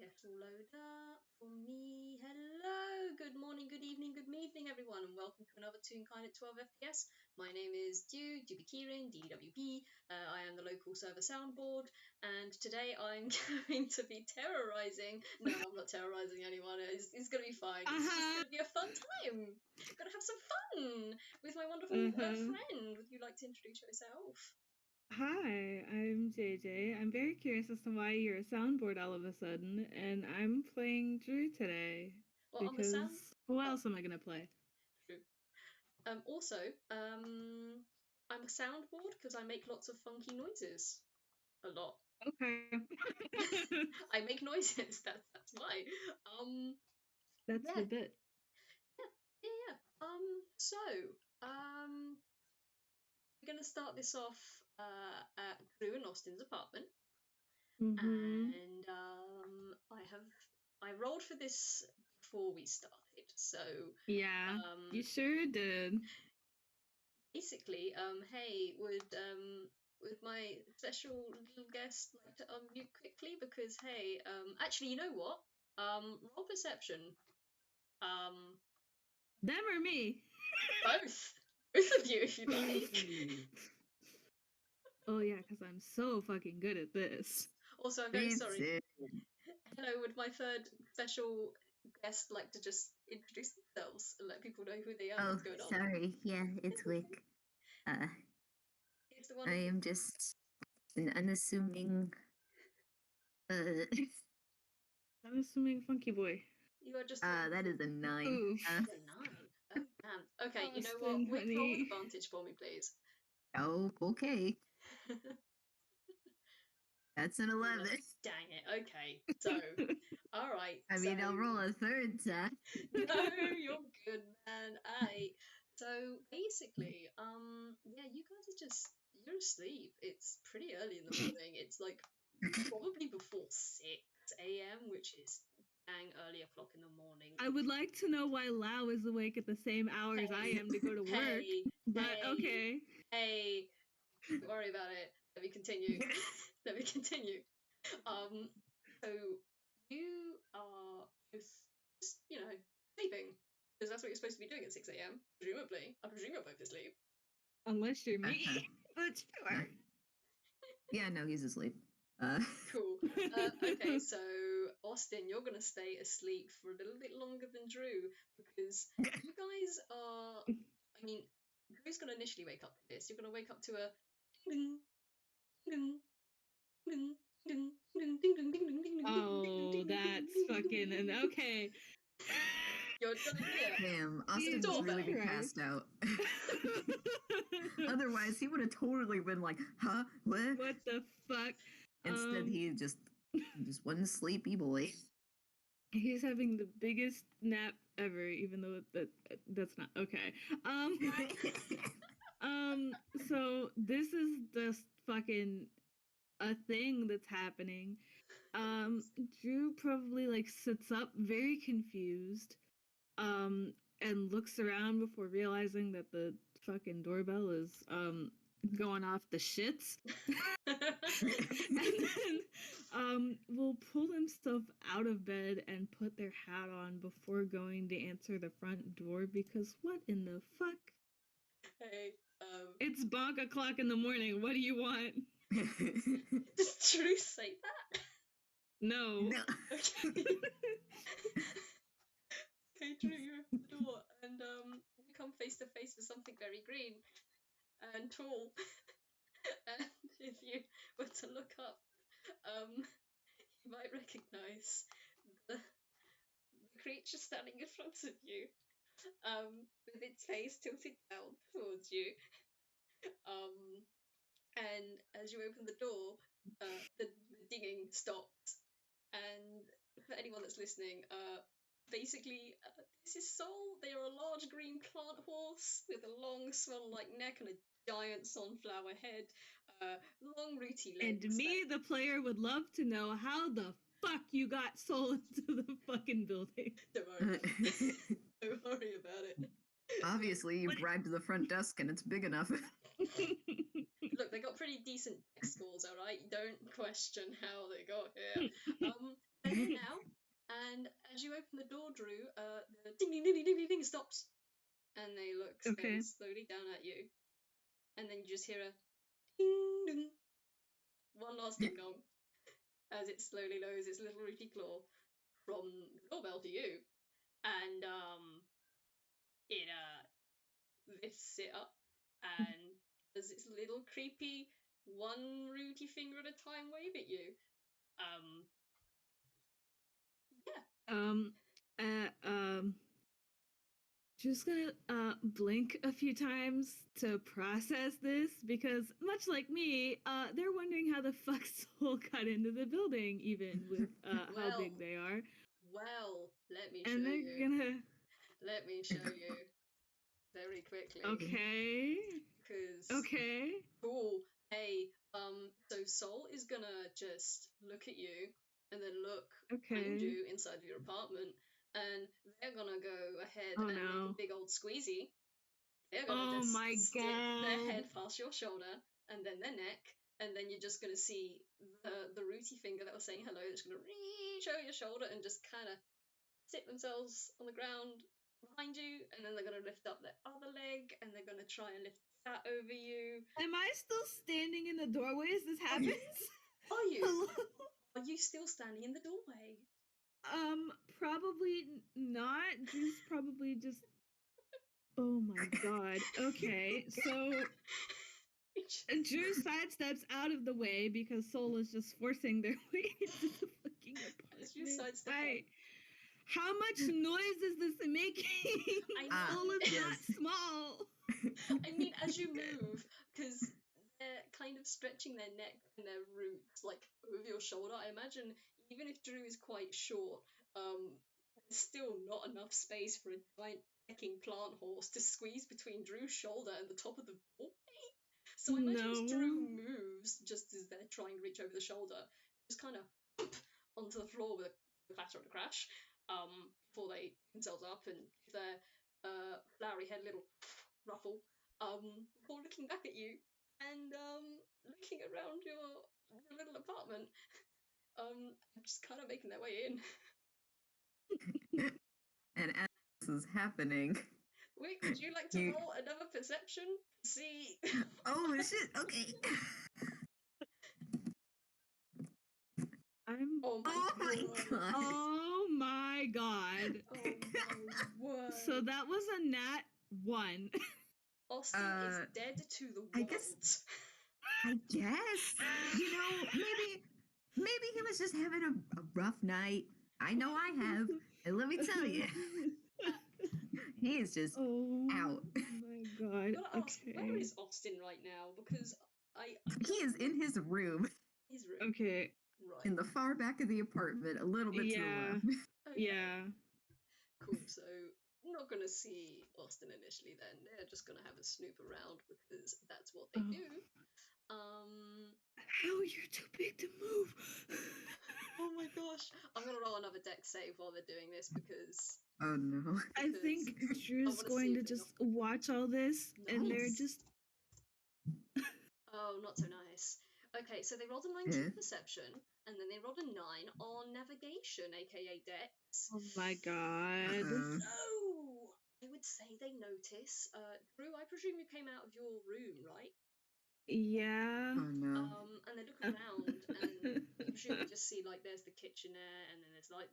Get all loaded up for me. Hello, good morning, good evening, good evening, everyone, and welcome to another Toonkind at 12 FPS. My name is D.E.W.P D.E.W.P. I am the local server soundboard, and today I'm going to be terrorizing. No, I'm not terrorizing anyone. It's going to be fine. It's just going to be a fun time. Going to have some fun with my wonderful friend. Would you like to introduce yourself? Hi, I'm JayJay. I'm very curious as to why you're a soundboard all of a sudden, and I'm playing Drew today. Well, I'm a Because who else am I gonna play? True. I'm a soundboard because I make lots of funky noises. A lot. Okay. I make noises. That's why. That's Yeah. the bit. Yeah. We're gonna start this off at Drew and Austin's apartment, and I rolled for this before we started, so Yeah, you sure did. basically, hey, would my special little guest like to unmute quickly? Because hey, actually, you know what? Roll perception. Um, Them or me? both of you, if you like. Oh yeah, because I'm so fucking good at this. Also, I'm very sorry. Hello, would my third special guest like to just introduce themselves and let people know who they are? What's going on? Sorry. Yeah, it's Wick. It's the one. I am just an unassuming. Unassuming funky boy. You are just. That is a 9. Oof. A 9. Oh damn. Okay, you know Austin, what? Wick, roll honey. with advantage for me, please. Oh, okay. That's an 11. Dang it. Okay. So, all right. I mean, I'll roll a third time. No, you're good, man. So basically, yeah, you guys are just you're asleep. It's pretty early in the morning. It's like probably before 6 a.m., which is dang early o'clock in the morning. I would like to know why Lao is awake at the same hours I am to go to work. But okay. Hey, don't worry about it. Let me continue. So you are just, sleeping. Because that's what you're supposed to be doing at 6 a.m. Presumably. I presume you're both asleep. Unless you're me. But sure. Yeah, no, he's asleep. Cool. Okay, so Austin, you're gonna stay asleep for a little bit longer than Drew because you guys are. I mean, Drew's gonna initially wake up to this. You're gonna wake up to a ding ding ding ding ding ding ding ding ding ding. Oh, that's fucking and okay. You're gonna hear. Damn, Austin's really been passed out. Otherwise, he would have totally been like, "Huh? What? What the fuck?" Instead, he just one sleepy boy. He's having the biggest nap ever, even though that's not okay. So this is just fucking a thing that's happening. Drew probably like sits up very confused, and looks around before realizing that the fucking doorbell is going off the shits. And then will pull himself out of bed and put their hat on before going to answer the front door because what in the fuck? Hey, it's bonk o'clock in the morning. What do you want? Does Drew say that? No. Okay. Okay, Drew, you open the door and you come face to face with something very green and tall. And if you were to look up, you might recognise the creature standing in front of you, with its face tilted down towards you. And as you open the door, the dinging stops. And for anyone that's listening, basically, this is Soul. They are a large green plant horse with a long swan-like neck and a giant sunflower head, long rooty legs. And me, the player, would love to know how the fuck you got Soul into the fucking building. Don't worry. Don't worry about it. Obviously, you bragged to the front desk and it's big enough. Look, they got pretty decent dex scores, alright? Don't question how they got here. They're here now. as you open the door, Drew, the ding ding ding ding ding ding stops, and they look Okay. slowly down at you, and then you just hear a ding ding, one last ding dong, as it slowly lowers its little rooty claw from the doorbell to you, and it lifts it up and does its little creepy one rooty finger at a time wave at you. Yeah. Just gonna blink a few times to process this because, much like me, they're wondering how the fuck Soul got into the building, even with how big they are. Well, let me and show they're you. gonna. Let me show you very quickly. Okay. Because Okay. cool. Hey, so Soul is gonna just look at you and then look behind you inside your apartment, and they're gonna go ahead and make a big old squeezy. They're gonna stick their head past your shoulder and then their neck, and then you're just gonna see the rooty finger that was saying hello. That's gonna reach over your shoulder and just kind of sit themselves on the ground behind you, and then they're gonna lift up their other leg, and they're gonna try and lift that over you. Am I still standing in the doorway as this happens? Are you? Hello? Are you still standing in the doorway? Probably not. Drew's probably just. Oh my god. Okay, so Drew sidesteps out of the way because Soul is just forcing their way into the fucking apartment. Right. How much noise is this making? Soul is not small. I mean, as you move, because they're kind of stretching their neck and their roots like over your shoulder. I imagine even if Drew is quite short, there's still not enough space for a giant pecking plant horse to squeeze between Drew's shoulder and the top of the doorway. So I imagine as Drew moves, just as they're trying to reach over the shoulder, just kind of onto the floor with a clatter and a crash, before they pick themselves up and give their flowery head little ruffle, before looking back at you and looking around your little apartment, just kind of making their way in. And as this is happening, Wick, would you like to roll another perception? See. Oh shit! Okay. Oh my god. Oh my god. Oh my word. So that was a nat 1. Austin is dead to the world. I guess. You know, maybe he was just having a rough night. I know I have, and let me tell you, he is just out. Oh my god. I gotta ask, where is Austin right now? Because he is in his room. His room. Okay. Right. In the far back of the apartment, a little bit to the left. Okay. Yeah. Cool. So not gonna see Austin initially. Then they're just gonna have a snoop around because that's what they do. How you're too big to move? Oh my gosh! I'm gonna roll another deck save while they're doing this because. Oh no! I think Drew's going to just watch all this, and they're just. Oh, not so nice. Okay, so they rolled a 19 perception, and then they rolled a 9 on navigation, aka Dex. Oh my god. So, I would say they notice. Drew, I presume you came out of your room, right? Yeah. Oh no. And they look around, and you presume just see, like, there's the kitchenette, and then there's, like,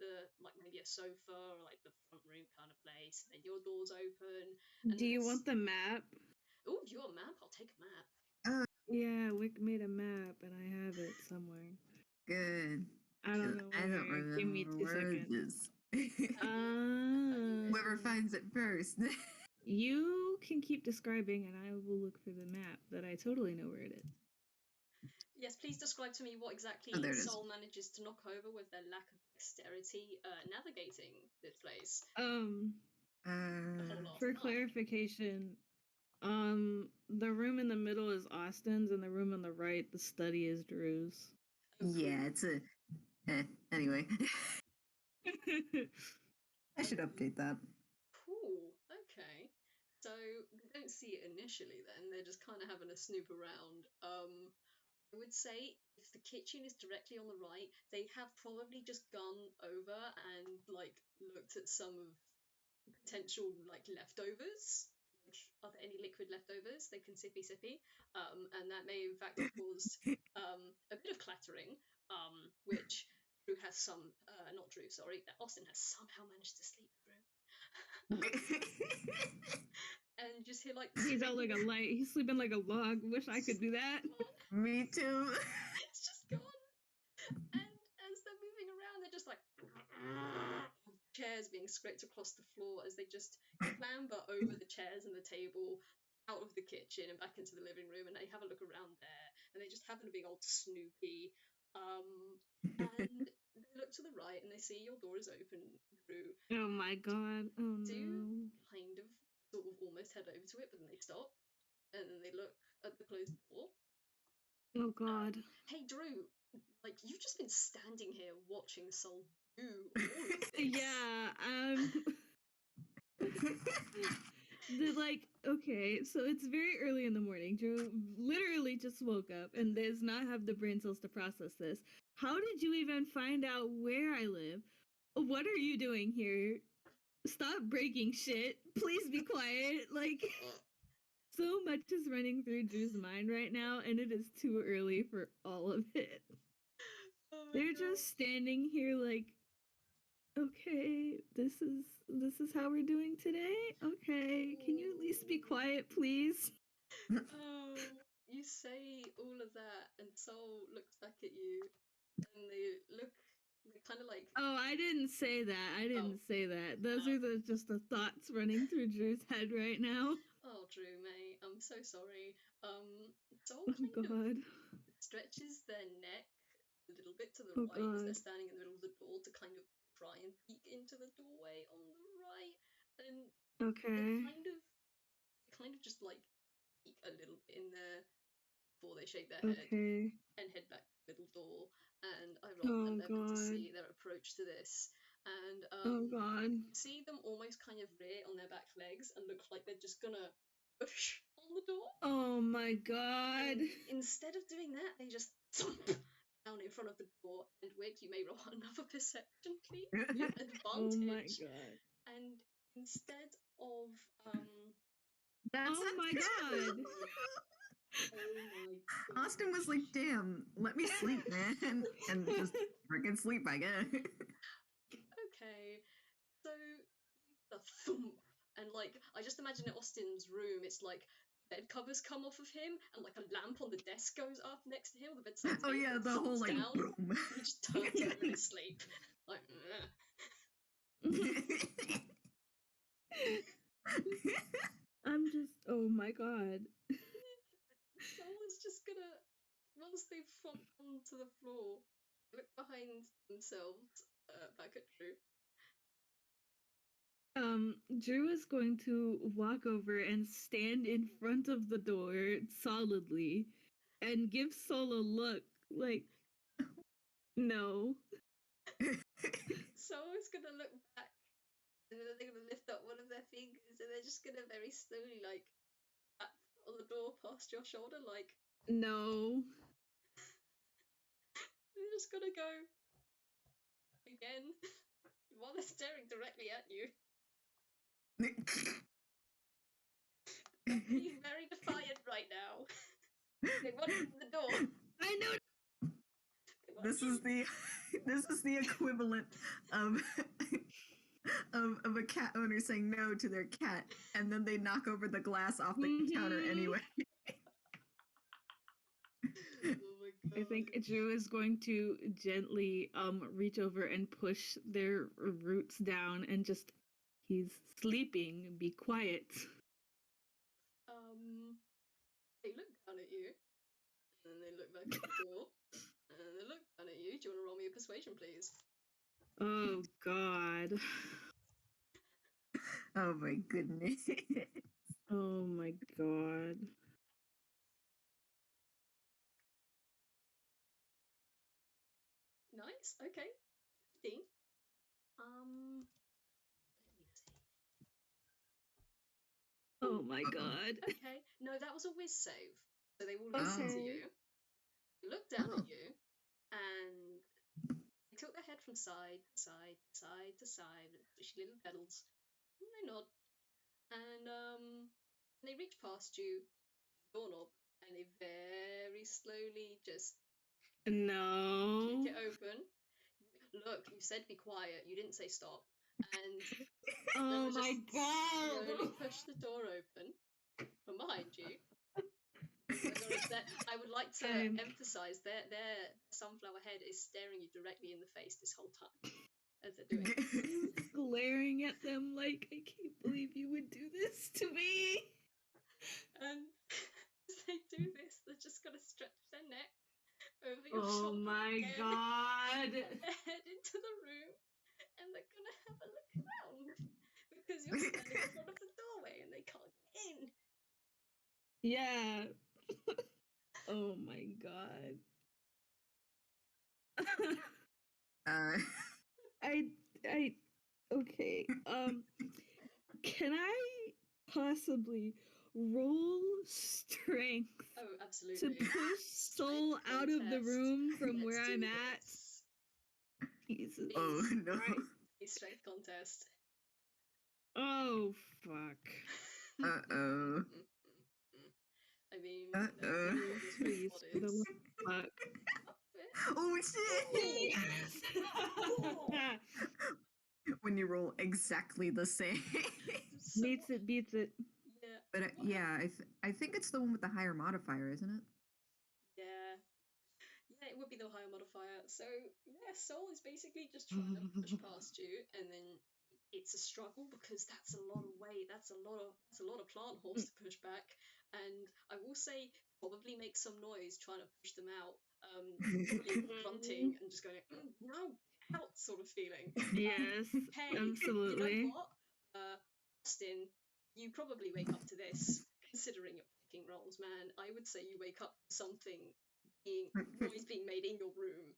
maybe a sofa, or, like, the front room kind of place, and then your door's open. And do you want the map? Oh, do you want a map? I'll take a map. Yeah, Wick made a map, and I have it somewhere. Good. I don't know where. I don't remember. Give me 2 seconds. Whoever finds it first. You can keep describing, and I will look for the map that I totally know where it is. Yes, please describe to me what exactly Soul manages to knock over with their lack of dexterity navigating this place. For clarification, the room in the middle is Austin's, and the room on the right, the study, is Drew's. Yeah, it's a. Anyway. I should update that. Cool. Okay. So they don't see it initially then, they're just kind of having a snoop around. I would say if the kitchen is directly on the right, they have probably just gone over and like looked at some of potential like leftovers. Like, are there any liquid leftovers? They can sippy, and that may in fact have caused a bit of clattering, which Drew has some, not Drew, sorry, Austin has somehow managed to sleep through. And just hear like He's out like a squeaking. light. He's sleeping like a log. Wish I could do that. Me too. It's just gone. And as they're moving around, they're just like chairs being scraped across the floor as they just clamber over the chairs and the table out of the kitchen and back into the living room, and they have a look around there, and they just happen to be old Snoopy. And they look to the right and they see your door is open, Drew. Oh my god. Oh Do no. kind of sort of almost head over to it, but then they stop and then they look at the closed door. Oh god. Hey Drew, like you've just been standing here watching Soul do all of this. Yeah, okay, so it's very early in the morning. Drew literally just woke up and does not have the brain cells to process this. How did you even find out where I live? What are you doing here? Stop breaking shit. Please be quiet. Like, so much is running through Drew's mind right now, and it is too early for all of it. Oh They're God. just standing here like, okay, this is how we're doing today. Okay, can you at least be quiet, please? Oh, you say all of that, and Soul looks back at you, and they're kind of like, Oh, I didn't say that. I didn't say that. Those Oh. are just the thoughts running through Drew's head right now. oh, Drew, mate, I'm so sorry. Soul Oh kind of god. stretches their neck a little bit to the Oh right as they're god. standing in the middle of the door to kind of try and peek into the doorway on the right, and Okay. they kind of just like peek a little bit in there before they shake their head Okay. and head back to the middle door. And I roll Oh my 11 to god. see their approach to this. And Oh god. you see them almost kind of rear on their back legs and look like they're just gonna push on the door. Oh my god. And instead of doing that, they just thump down in front of the door. And Wick, you may roll another perception, please, with advantage. Oh my god. And instead of That's Oh my god. oh my god. Austin was like, "Damn, let me sleep, man," and just freaking sleep, I guess. Okay, so the thump, and like I just imagine in Austin's room, it's like bed covers come off of him, and like a lamp on the desk goes up next to him, or the bedside table. Oh yeah, the whole like down. boom. He just turns over in his sleep, like. I'm just. Oh my god. Someone's just gonna, once they've flopped onto the floor, look behind themselves, back at Drew. Drew is going to walk over and stand in front of the door solidly and give Sol a look like, no. Someone's gonna look back, and then they're gonna lift up one of their fingers, and they're just gonna very slowly, like, tap on the door past your shoulder, like, No. they're just gonna go again while they're staring directly at you. They're being very defiant right now. They want you in the door. I know. This is the equivalent of a cat owner saying no to their cat, and then they knock over the glass off the counter anyway. Oh my god. I think Drew is going to gently reach over and push their roots down and just, he's sleeping, be quiet. They look down at you, and then they look back at the door, and then they look down at you. Do you want to roll me a persuasion, please? Oh god. Oh my goodness. Oh my god. Nice. Okay. 15. Let me see. Oh my god. Okay. No, that was a whiz save, so they will listen to Okay. you. They look down at you, and they tilt their head from side to side to side to side with squishy little pedals. And they nod, and they reach past you, doorknob, and they very slowly just No. kick it open. Look, you said be quiet. You didn't say stop. And Oh they'll my just god. slowly push the door open from behind you. I would like to emphasize their sunflower head is staring you directly in the face this whole time as they're doing it. I'm glaring at them like, I can't believe you would do this to me. And as they do this, they're just gonna stretch their neck over your Oh shoulder my again, god. put their head into the room, and they're gonna have a look around because you're standing in front of the doorway and they can't get in. Yeah. Oh my god. Okay. Can I possibly roll strength Oh, absolutely. to push Soul out of the room from where I'm at? Jesus. Oh no. Right. A strength contest. Oh fuck. Uh-oh. I mean, Please, for the love of fuck. Oh shit! When you roll exactly the same. Beats it. Yeah. But yeah, I think it's the one with the higher modifier, isn't it? Yeah. Yeah, it would be the higher modifier. So yeah, Soul is basically just trying to push past you, and then it's a struggle because that's a lot of weight. That's a lot of plant horse to push back. And I will say, probably make some noise trying to push them out. Probably grunting and just going, no, get out, sort of feeling. Yes, Hey, absolutely. you know what? Austin, you probably wake up to this, considering your picking roles, man. I would say you wake up to something noise being made in your room.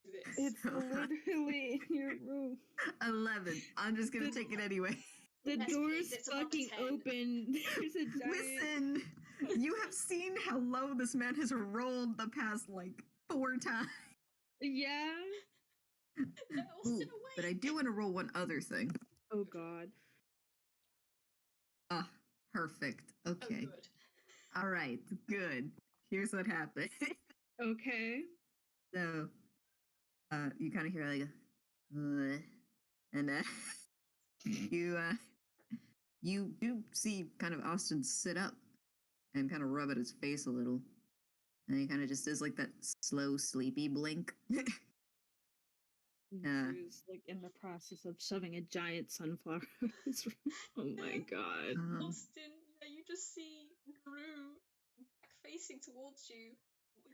This. It's literally in your room. 11. I'm just gonna take it anyway. The Yes, door's please, it's above a fucking 10. open. There's a giant... Listen, you have seen how low this man has rolled the past, like, 4 times. Yeah. Ooh, but I do want to roll one other thing. Oh god. Ah, perfect. Okay. Oh, good. All right, good. Here's what happened. Okay. So, you kind of hear like a, and you do see kind of Austin sit up and kind of rub at his face a little, and he kind of just does like that slow, sleepy blink. Drew's like in the process of shoving a giant sunflower in his room. Oh my god. Austin, yeah, you just see Drew facing towards you,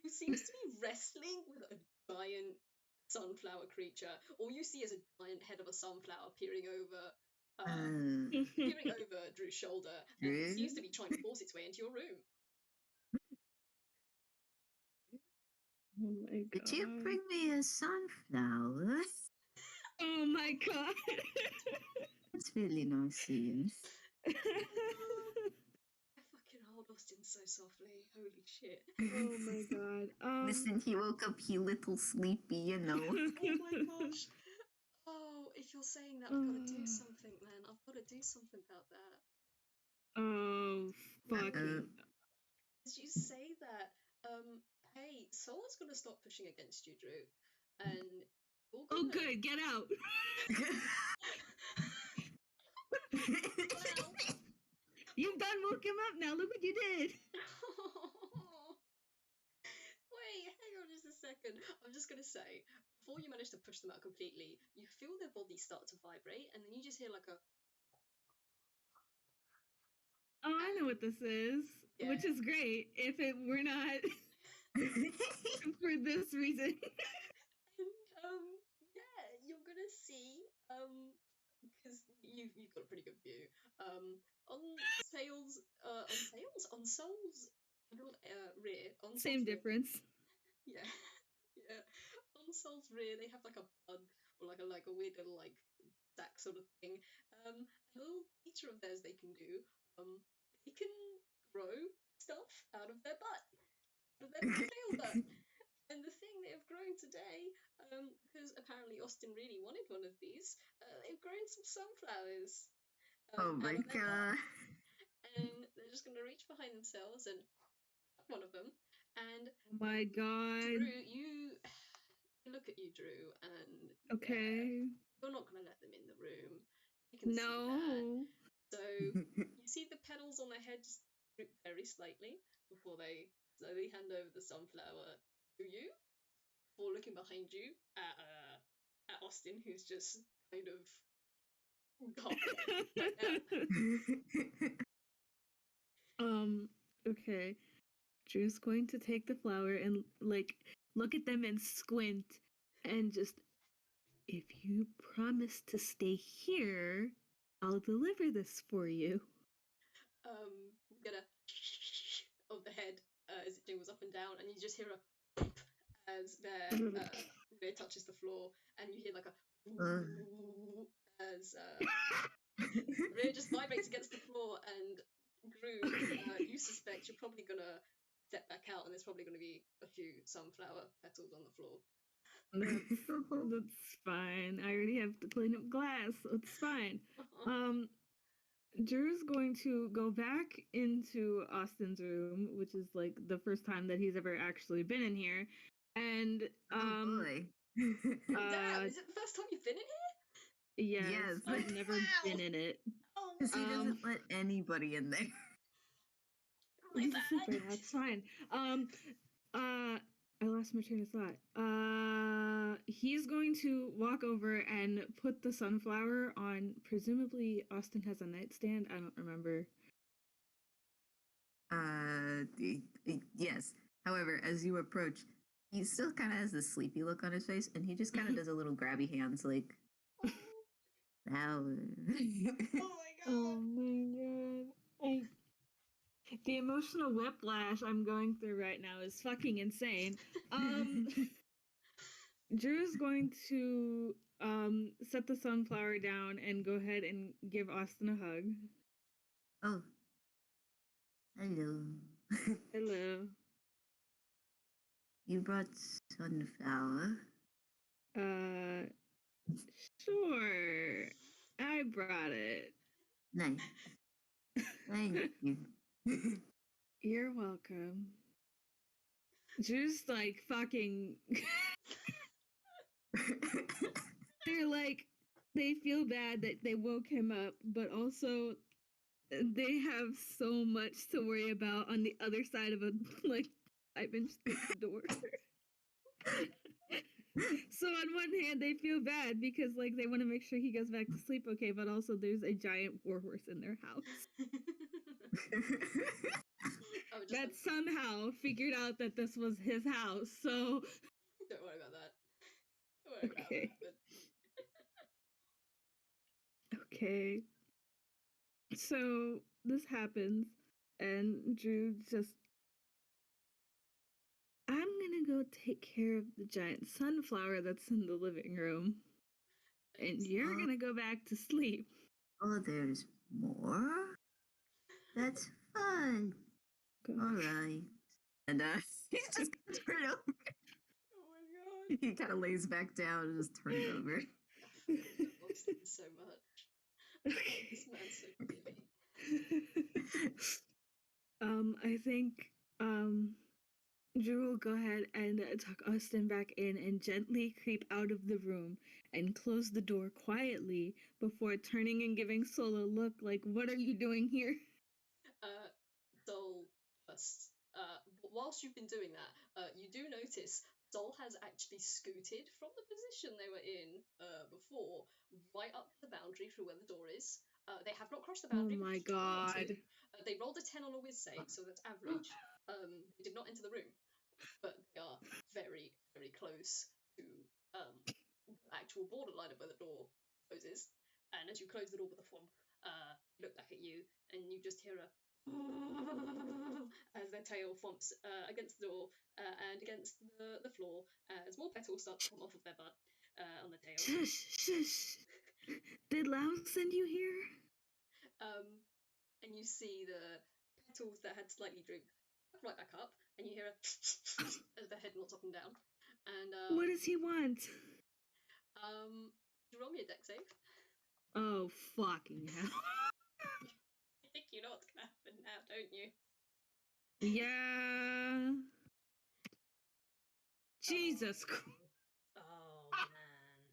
who seems to be wrestling with a giant sunflower creature. All you see is a giant head of a sunflower peering over Drew's shoulder, and it seems to be trying to force its way into your room. Oh my god. Did you bring me a sunflower? Oh my god. That's really nice of you. I fucking hold Austin so softly. Holy shit. Oh my god. Listen, he woke up, he little sleepy, you know. Oh my gosh. Oh, if you're saying that, I've got to do something, man. I've got to do something about that. Oh, fucking. As you say that, hey, Soul's gonna stop pushing against you, Drew. And oh, good, get out. Well, you've done woke him up now. Look what you did. Wait, hang on just a second. I'm just gonna say, before you manage to push them out completely, you feel their bodies start to vibrate, and then you just hear like a. Oh, I know what this is, which is great. If it were not for this reason. And yeah, you're gonna see because you've got a pretty good view on Soul's rear. On Same Soul's difference. Rear, yeah. On Soul's rear, they have like a bug or like a weird little like sack sort of thing. A little feature of theirs they can do. They can grow stuff out of their butt, out of their tail butt. And the thing they have grown today, because apparently Austin really wanted one of these, they've grown some sunflowers Oh my out of their god. garden. And they're just going to reach behind themselves and pluck one of them. And Oh my god. Drew, you look at you, Drew, and Okay. you're not going to let them in the room. You can see that. So you see the petals on their head just droop very slightly before they slowly hand over the sunflower to you. Before looking behind you at Austin, who's just kind of gone right now. Okay. Drew's going to take the flower and look at them and squint and just, if you promise to stay here, I'll deliver this for you. You get a of the head as it jingles up and down, and you just hear a thump as their rear touches the floor, and you hear like a as rear just vibrates against the floor, and Drew, you suspect you're probably gonna step back out, and there's probably gonna be a few sunflower petals on the floor. That's fine. I already have to clean up glass, so it's fine. Drew's going to go back into Austin's room, which is like the first time that he's ever actually been in here. And oh boy. Damn, is it the first time you've been in here? Yes. I've never been in it. Because he doesn't let anybody in there. My bad. That's fine. I lost my train of thought. He's going to walk over and put the sunflower on, presumably Austin has a nightstand. I don't remember. Yes. However, as you approach, he still kind of has this sleepy look on his face, and he just kind of does a little grabby hands, like, flower. Oh my god. The emotional whiplash I'm going through right now is fucking insane. Drew's going to set the sunflower down and go ahead and give Austin a hug. Oh. Hello. Hello. You brought sunflower? Sure. I brought it. Nice. Thank you. You're welcome. Drew's like fucking they're like, they feel bad that they woke him up, but also they have so much to worry about on the other side of a 5-inch door. So on one hand, they feel bad because they want to make sure he goes back to sleep okay, but also there's a giant warhorse in their house that somehow figured out that this was his house. So don't worry about that. Don't worry about what happened. Okay. So this happens, and Drew just, I'm gonna go take care of the giant sunflower that's in the living room, and you're gonna go back to sleep. Oh, there's more? That's fun. All right. And he's just gonna turn it over. Oh my god. He kind of lays back down and just turns it over. Austin so much. Okay. This man's so creepy. I think Drew will go ahead and tuck Austin back in and gently creep out of the room and close the door quietly before turning and giving Sol a look like, what are you doing here? Sol just, whilst you've been doing that, you do notice Sol has actually scooted from the position they were in before, right up to the boundary through where the door is. They have not crossed the boundary. Oh my god. They rolled a 10 on a whiz save, so that's average. They did not enter the room, but they are very, very close to the actual borderline of where the door closes. And as you close the door with a thump, they look back at you, and you just hear a as their tail thumps against the door and against the floor as more petals start to come off of their butt on the tail. Shush. Did Lao send you here? And you see the petals that had slightly drooped right back up, and you hear as the head nods up and down. And what does he want? You roll me a deck save. Oh, fucking hell. I think you know what's gonna happen now, don't you? Yeah. Jesus Christ. Oh man.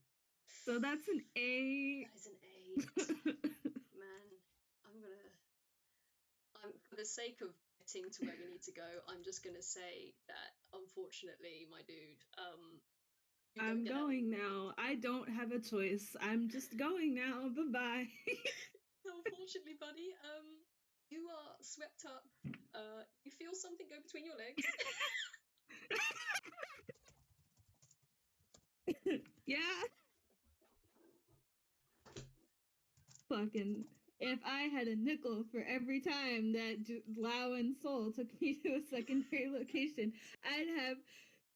So that's an 8. That is an 8. Man, for the sake of getting to where we need to go, I'm just gonna say that unfortunately, my dude, you don't I'm get going now. I don't have a choice. I'm just going now. Bye-bye. Unfortunately, buddy, you are swept up. You feel something go between your legs. Yeah. Fucking. If I had a nickel for every time that Lao and Soul took me to a secondary location, I'd have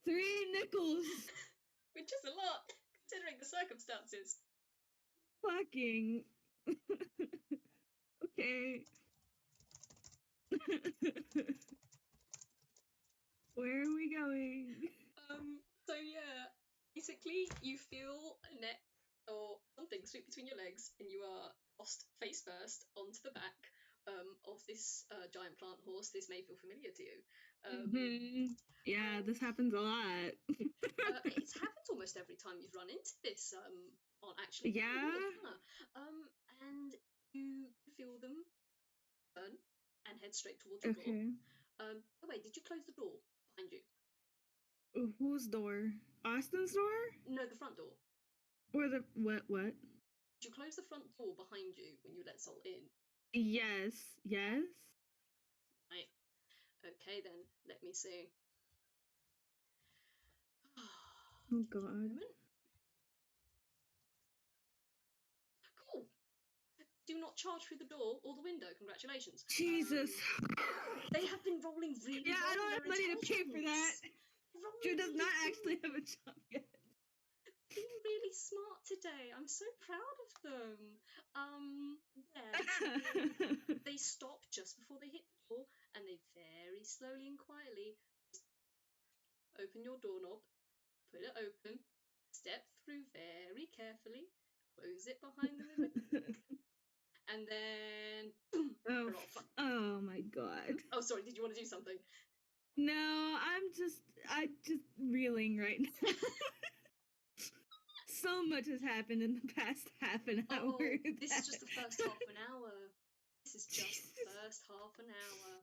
3 nickels. Which is a lot, considering the circumstances. Fucking. Okay. Where are we going? So yeah, basically you feel a neck or something sweep between your legs, and you are tossed face first onto the back of this giant plant horse. This may feel familiar to you. Yeah, this happens a lot. It happens almost every time you've run into this plant, actually. Yeah? And you feel them turn and head straight towards your door. Okay. By the way, did you close the door behind you? Whose door? Austin's door? No, the front door. Or the what? Did you close the front door behind you when you let Sol in? Yes. Yes. Right. Okay then. Let me see. Oh God. Cool. Do not charge through the door or the window. Congratulations. Jesus. They have been rolling really well. Yeah, I don't have money to pay for that. Drew does not actually have a job yet. Being really smart today. I'm so proud of them. Yeah. They stop just before they hit the door, and they very slowly and quietly just open your doorknob, put it open, step through very carefully, close it behind them with a click, and then boom, they're off. Oh my God. Oh, sorry. Did you want to do something? No, I'm just reeling right now. So much has happened in the past half an hour. Oh, this is just the first half an hour. This is just the first half an hour.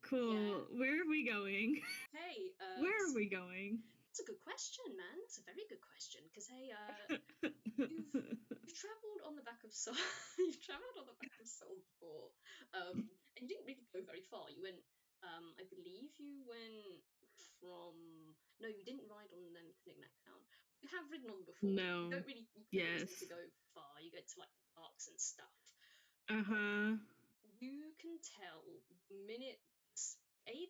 Cool. Yeah. Where are we going? Hey, where are we going? That's a good question, man. That's a very good question. Because hey, you've travelled on the back of Soul. You've travelled on the back of Soul before, and you didn't really go very far. You went. I believe you went from. No, you didn't ride on them to Knick-Knack Town. You have ridden on before. No. You don't really. You don't tend to go far. You get to like the parks and stuff. You can tell the minute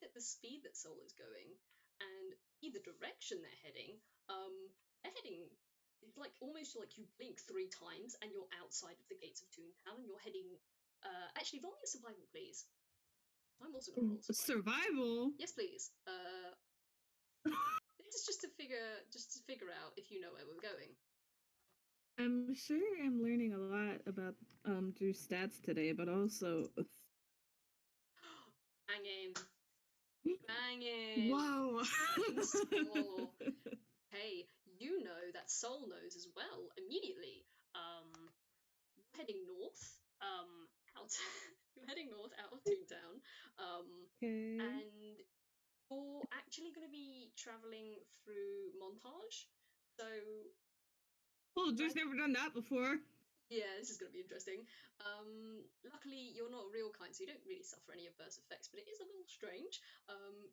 that the speed that Soul is going, and the direction they're heading. They're heading. It's like almost like you blink 3 times and you're outside of the gates of Toontown, and you're heading. Actually, roll me a survival, please. I'm also gonna roll survival. Yes, please. This is just to figure out if you know where we're going. I'm sure I'm learning a lot about Drew's stats today, but also Banging. Banging. Whoa. Score. Hey, you know that Soul knows as well immediately. You're heading north. Out. You're heading north out of Toontown. Okay. And you're actually going to be traveling through Montage. So. Oh, Drew's never done that before. Yeah, this is going to be interesting. Luckily, you're not a real kind, so you don't really suffer any adverse effects, but it is a little strange.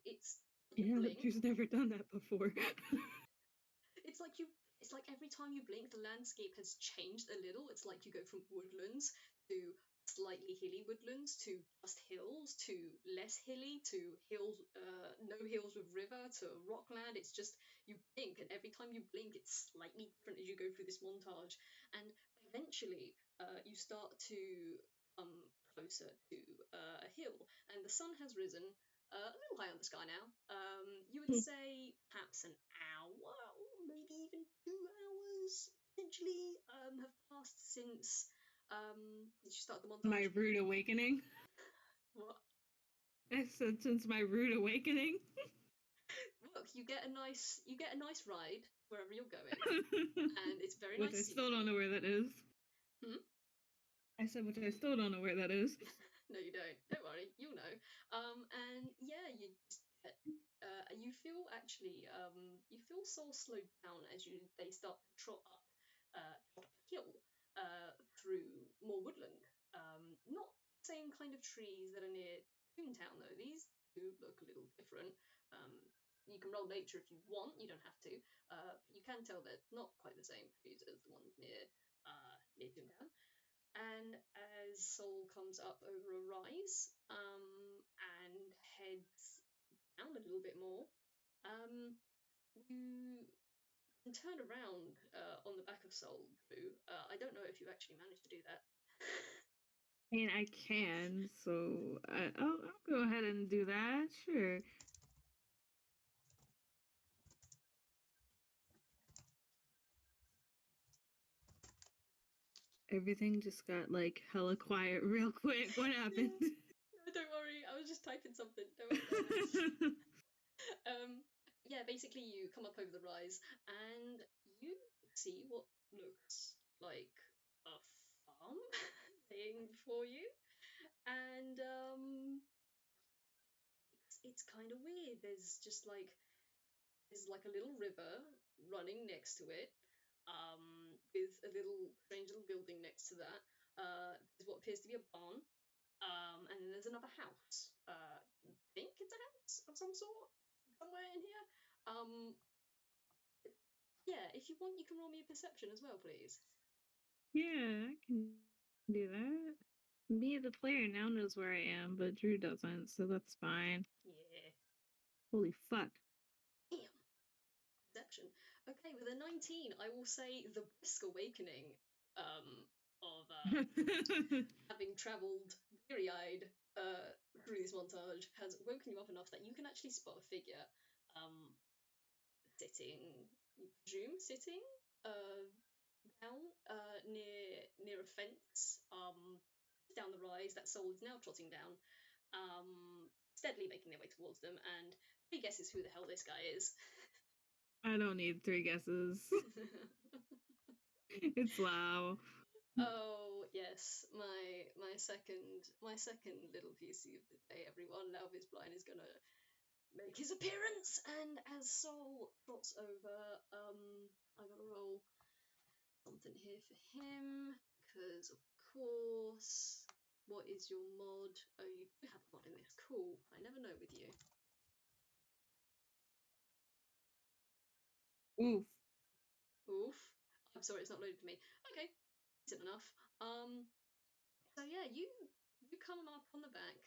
It's but Drew's never done that before. It's like every time you blink, the landscape has changed a little. It's like you go from woodlands to slightly hilly woodlands to just hills to less hilly to hills, no hills with river to rockland. It's just you blink, and every time you blink, it's slightly different as you go through this montage. And eventually, you start to come closer to a hill, and the sun has risen. a little high on the sky now. You would say perhaps an hour, or maybe even 2 hours potentially have passed since. Did you start the montage? My rude awakening. What? I said since my rude awakening. Look, you get a nice ride wherever you're going, and it's very which nice. I still don't know where that is. I said, which I still don't know where that is. No, you don't. Don't worry, you'll know. And yeah, you just get, you feel actually, you feel Soul slowed down as they start to trot up a hill through more woodland. Not the same kind of trees that are near Toontown though. These do look a little different. You can roll nature if you want. You don't have to. But you can tell they're not quite the same trees as the ones near Toontown. And as Soul comes up over a rise and heads down a little bit more, you can turn around on the back of Soul, Drew. I don't know if you actually managed to do that. I mean, I can, so I'll go ahead and do that, sure. Everything just got like hella quiet real quick. What happened? Yeah. Don't worry, I was just typing something. Don't worry. Yeah, basically you come up over the rise and you see what looks like a farm laying before you, and it's kind of weird. There's a little river running next to it, with a strange little building next to that. There's what appears to be a barn, and then there's another house. I think it's a house of some sort somewhere in here. Yeah, if you want, you can roll me a perception as well, please. Yeah, I can do that. Me, the player, now knows where I am, but Drew doesn't, so that's fine. Yeah. Holy fuck. Damn. Perception. Okay, with a 19, I will say the brisk awakening of having travelled weary-eyed through this montage has woken you up enough that you can actually spot a figure sitting, you presume, sitting down near a fence down the rise. That Soul is now trotting down, steadily making their way towards them, and 3 guesses who the hell this guy is. I don't need 3 guesses. It's Lao. Oh yes, my second little PC of the day, everyone. Lao Vis Blind is gonna make his appearance, and as Soul trots over, I gotta roll something here for him, because of course. What is your mod? Oh, you do have a mod in this. Cool. I never know with you. Oof. Oof. I'm sorry, it's not loaded for me. Okay, decent enough. So yeah, you come up on the back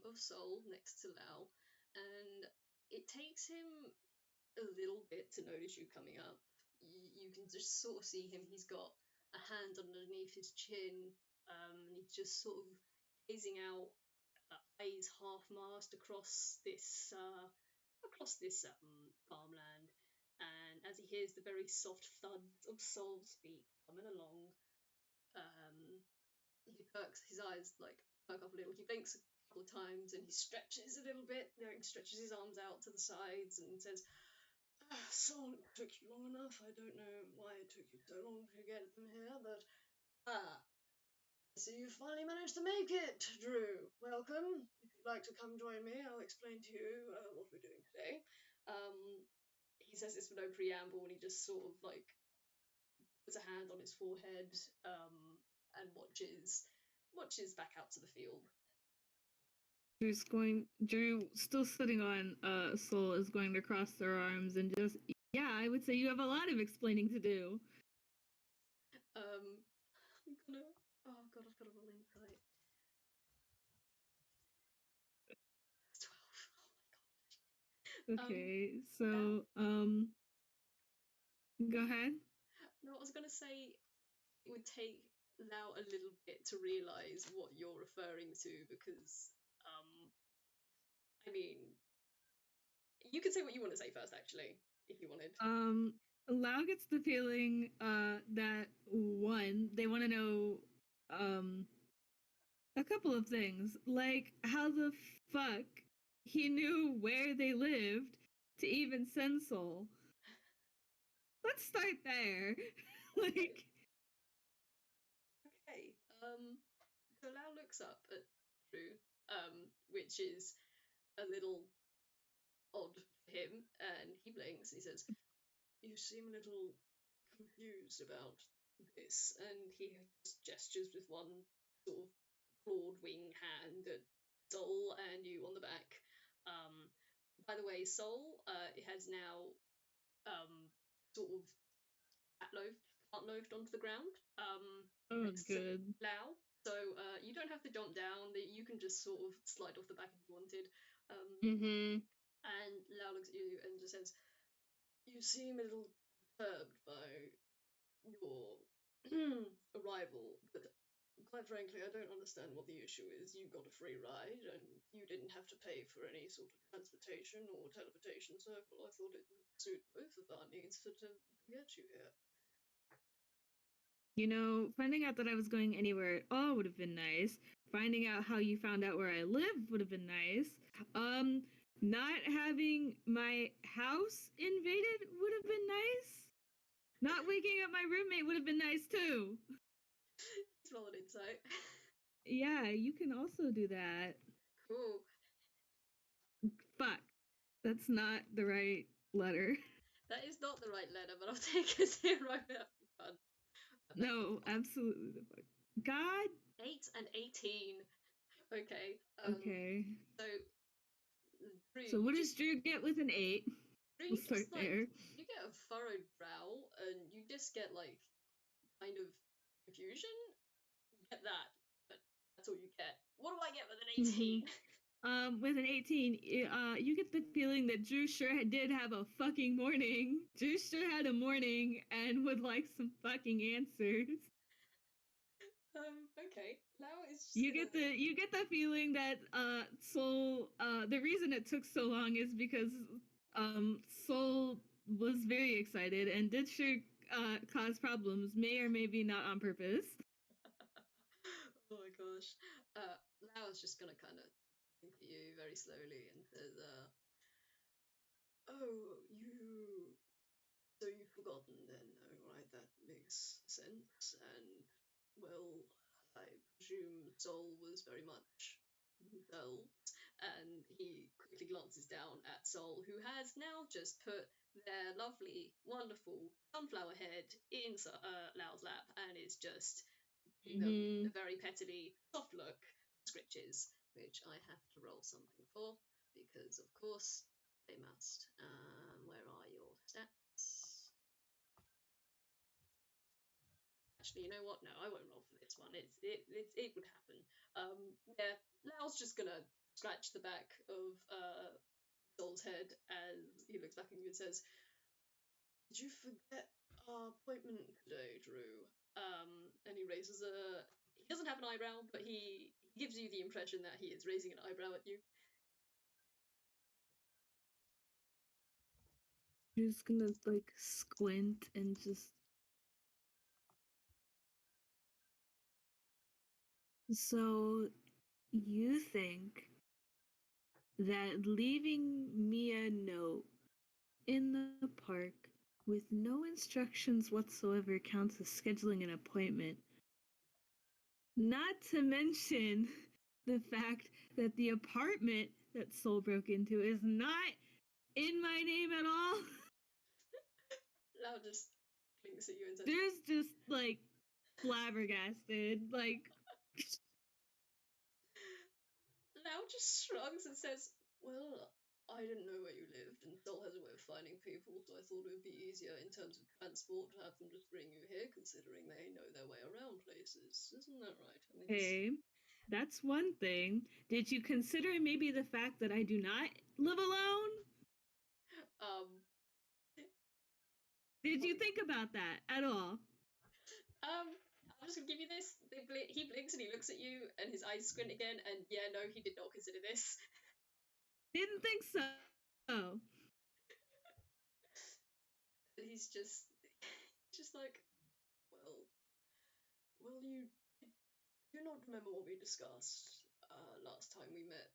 of Soul next to Lao, and it takes him a little bit to notice you coming up. You can just sort of see him. He's got a hand underneath his chin. He's just sort of gazing out, eyes half masked across this farmland. And as he hears the very soft thuds of Soul's feet coming along, he perks his eyes, like perk up a little. He blinks a couple of times and he stretches a little bit. Stretches his arms out to the sides and says, "Soul, it took you long enough. I don't know why it took you so long to get them here, but I see you finally managed to make it, Drew. Welcome. If you'd like to come join me, I'll explain to you what we're doing today." He says this for no preamble, and he just sort of like puts a hand on his forehead and watches back out to the field. Drew, still sitting on Soul, is going to cross their arms and just, yeah, I would say you have a lot of explaining to do. I'm gonna, oh god, I've got to roll insight. That's 12. Oh my gosh. Okay, so, go ahead. No, I was gonna say it would take Lao a little bit to realise what you're referring to, because I mean, you can say what you want to say first, actually, if you wanted. Lao gets the feeling that one, they want to know a couple of things, like how the fuck he knew where they lived to even send Soul. Let's start there. Like, okay. So Lao looks up at Drew, which is a little odd for him, and he blinks and he says, "You seem a little confused about this," and he just gestures with one sort of broad wing hand at Soul and you on the back. By the way, Soul has now sort of plant-loafed onto the ground oh, next to good. Lao. So you don't have to jump down. You can just sort of slide off the back if you wanted. Mm-hmm. And Lao looks at you and just says, "You seem a little perturbed by your arrival, but quite frankly, I don't understand what the issue is. You got a free ride, and you didn't have to pay for any sort of transportation or teleportation circle. I thought it would suit both of our needs to get you here." You know, finding out that I was going anywhere at all would have been nice. Finding out how you found out where I live would have been nice. Not having my house invaded would have been nice. Not waking up my roommate would have been nice too. Roll an insight. Yeah, you can also do that. Cool. Fuck. That's not the right letter. That is not the right letter, but I'll take a 0. That'd be fun. No, absolutely the fuck. God. 8 and 18. Okay. Okay. So, Drew, So what does Drew get with an 8? Drew, We'll you start just there. you get a furrowed brow, and you just get like kind of confusion. You get that, but that's all you get. What do I get with an 18? With an 18, you get the feeling that Drew sure did have a fucking morning. Drew sure had a morning and would like some fucking answers. Okay. Now it's just You get the feeling that Soul, the reason it took so long is because Soul was very excited and did sure cause problems, may or maybe not on purpose. Oh my gosh. Now it's just gonna kind of think at you very slowly and says, "Oh, so you've forgotten then, though, right? That makes sense. And, well, I presume Sol was very much themselves." And he quickly glances down at Sol, who has now just put their lovely, wonderful sunflower head in Lao's lap and is just giving them a very pettily, soft look, scritches, which I have to roll something for, because, of course, they must. Where are your stats? Actually, you know what? No, I won't roll for this one. It would happen. Yeah, Lao's just gonna scratch the back of Sol's head as he looks back at you and says, "Did you forget our appointment today, Drew?" And he raises a. He doesn't have an eyebrow, but he gives you the impression that he is raising an eyebrow at you. Just gonna like squint and just. So you think that leaving me a note in the park with no instructions whatsoever counts as scheduling an appointment? Not to mention the fact that the apartment that Soul broke into is not in my name at all. Lao just blinks at you and says, There's just like flabbergasted, like. Lao just shrugs and says, "Well, I didn't know where you lived, and Sol has a way of finding people, so I thought it would be easier in terms of transport to have them just bring you here, considering they know their way around places. Isn't that right?" And Hey, that's one thing. Did you consider maybe the fact that I do not live alone? um, Did you think about that at all? I'm just gonna give you this. He blinks and he looks at you, and his eyes squint again. And yeah, no, he did not consider this. Didn't think so. And he's just like, well, you do not remember what we discussed last time we met.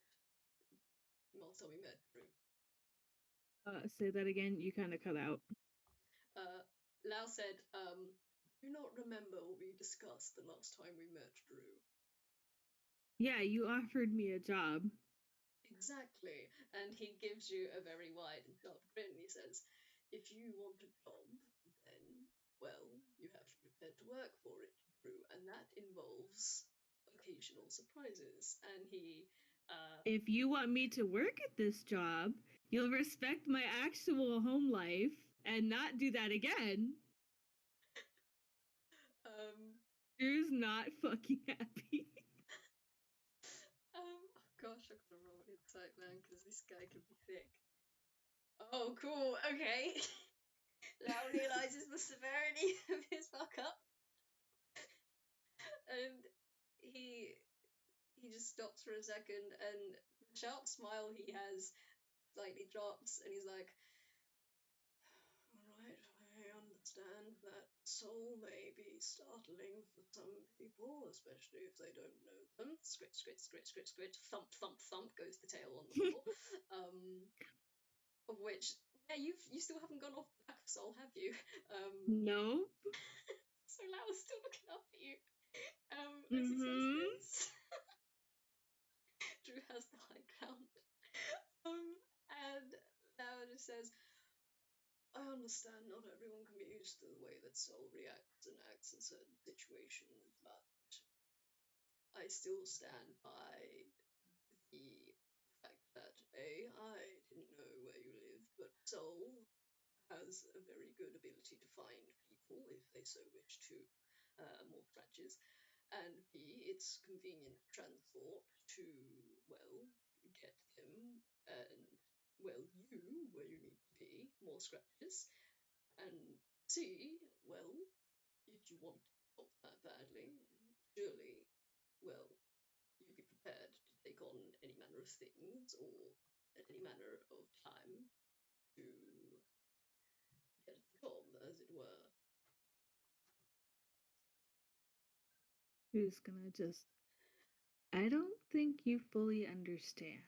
Drew. Say that again. You kind of cut out. Lao said, do not remember what we discussed the last time we met, Drew. Yeah, you offered me a job. Exactly. And he gives you a very wide and sharp grin. He says, if you want a job, then, well, you have to be prepared to work for it, Drew. And that involves occasional surprises. And he. If you want me to work at this job, you'll respect my actual home life and not do that again. Drew's not fucking happy. Oh gosh, I gotta roll insight, man, because this guy could be thick. Oh, cool. Okay. Lau realizes the severity of his fuck up, and he just stops for a second, and the sharp smile he has slightly drops, and he's like, "All right, I understand that soul may be startling for some people, especially if they don't know them." Scritch, scritch, scritch, scritch, scritch. Thump, thump, thump goes the tail on the floor. Of which, yeah, you still haven't gone off the back of soul, have you? Nope. So Lau's still looking up at you. As he says this, Drew has the high ground. And Lau just says, I understand not everyone can be used to the way that soul reacts and acts in certain situations, but I still stand by the fact that I didn't know where you lived, but soul has a very good ability to find people if they so wish to, more scratches, and B, it's convenient transport to, well, get them and, well, you where you need to be, more scratches, and C, well, if you want to help that badly, surely, well, you'd be prepared to take on any manner of things or at any manner of time to get the job, as it were. Who's gonna just. I don't think you fully understand.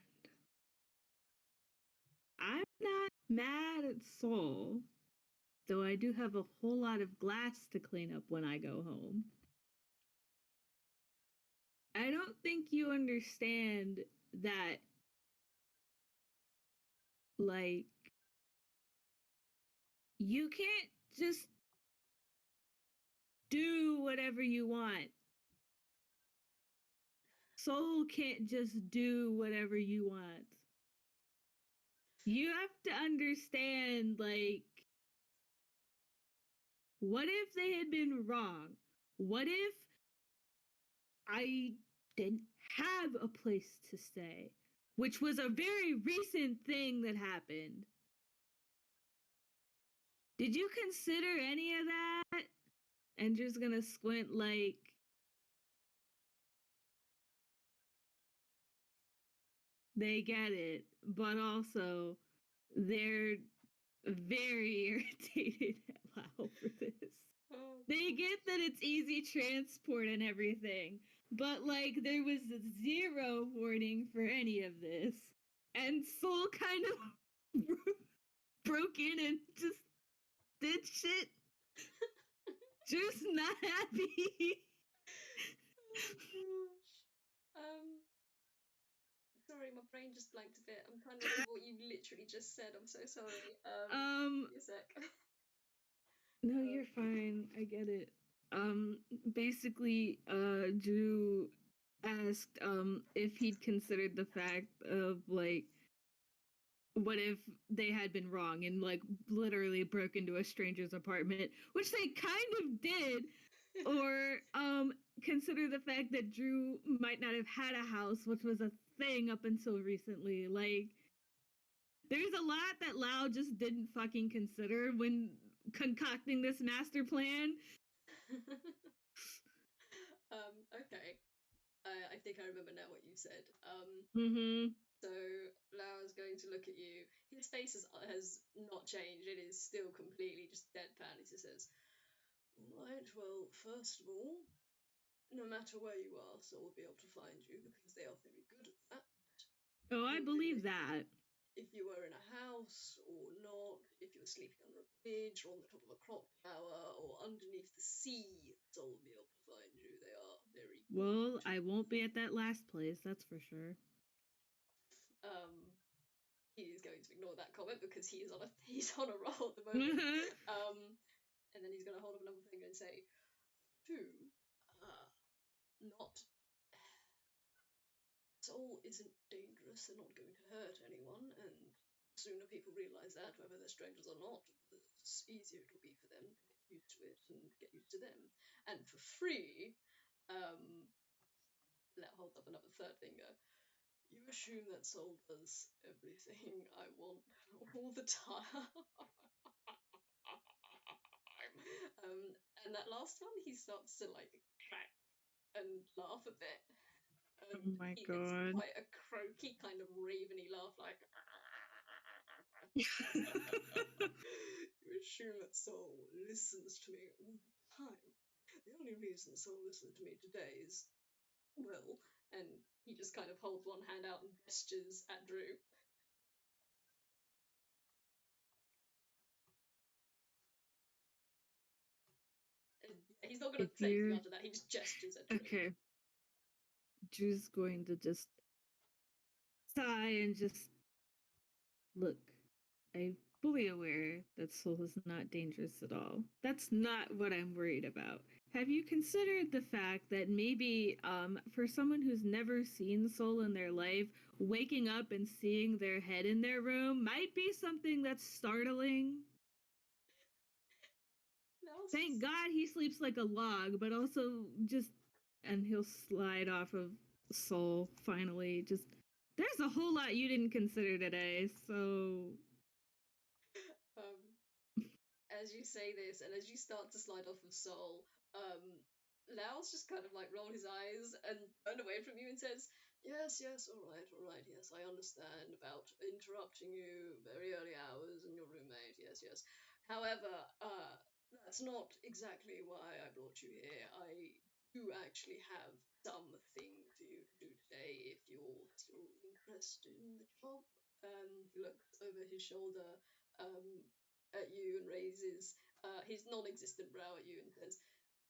I'm not mad at Soul, though I do have a whole lot of glass to clean up when I go home. I don't think you understand that, like, you can't just do whatever you want. Soul can't just do whatever you want. You have to understand, like, what if they had been wrong? What if I didn't have a place to stay? Which was a very recent thing that happened. Did you consider any of that? And just gonna squint like, they get it, but also they're very irritated at Lao for this. Oh, they get that it's easy transport and everything, but like there was zero warning for any of this. And Soul kind of broke in and just did shit. Just not happy. Oh gosh. Sorry, my brain just blanked a bit. I'm trying to remember what you literally just said. I'm so sorry. Give me a sec. No, you're fine. I get it. Basically, Drew asked, if he'd considered the fact of, like, what if they had been wrong and, like, literally broke into a stranger's apartment, which they kind of did, or, consider the fact that Drew might not have had a house, which was a thing up until recently. Like, there's a lot that Lao just didn't fucking consider when concocting this master plan. Okay. I think I remember now what you said. So Lao is going to look at you. His face has not changed. It is still completely just deadpan. He just says, right, well, first of all, no matter where you are, Soul will be able to find you because they are very good at that. Oh, I believe that. If you were in a house or not, if you were sleeping under a bridge or on the top of a clock tower or underneath the sea, Soul will be able to find you. They are very good. Well, I won't be at that last place, that's for sure. He is going to ignore that comment because he's on a roll at the moment. And then he's going to hold up another finger and say, two, not... Soul isn't dangerous, they're not going to hurt anyone, and the sooner people realise that, whether they're strangers or not, the easier it will be for them to get used to it and get used to them. And for free, Let hold up another third finger. You assume that Soul does everything I want all the time. And that last one, he starts to like crack and laugh a bit. And oh my he god. gets quite a croaky kind of raveny laugh, like. You assume that Soul listens to me all the time. The only reason Soul listened to me today is, well, and he just kind of holds one hand out and gestures at Drew. And he's not going to say anything after that, he just gestures at Drew. Okay. Drew's going to just sigh and just look. I'm fully aware that Soul is not dangerous at all. That's not what I'm worried about. Have you considered the fact that maybe for someone who's never seen Soul in their life, waking up and seeing their head in their room might be something that's startling? No. Thank God he sleeps like a log, but also just... And he'll slide off of Soul, finally. Just... There's a whole lot you didn't consider today, so... As you say this, and as you start to slide off of Soul, Lao's just kind of like rolled his eyes and turned away from you and says, yes, all right, yes, I understand about interrupting you very early hours and your roommate, yes. However, that's not exactly why I brought you here. I do actually have something for you to do today if you're still interested in the job. He looks over his shoulder at you and raises his non-existent brow at you and says,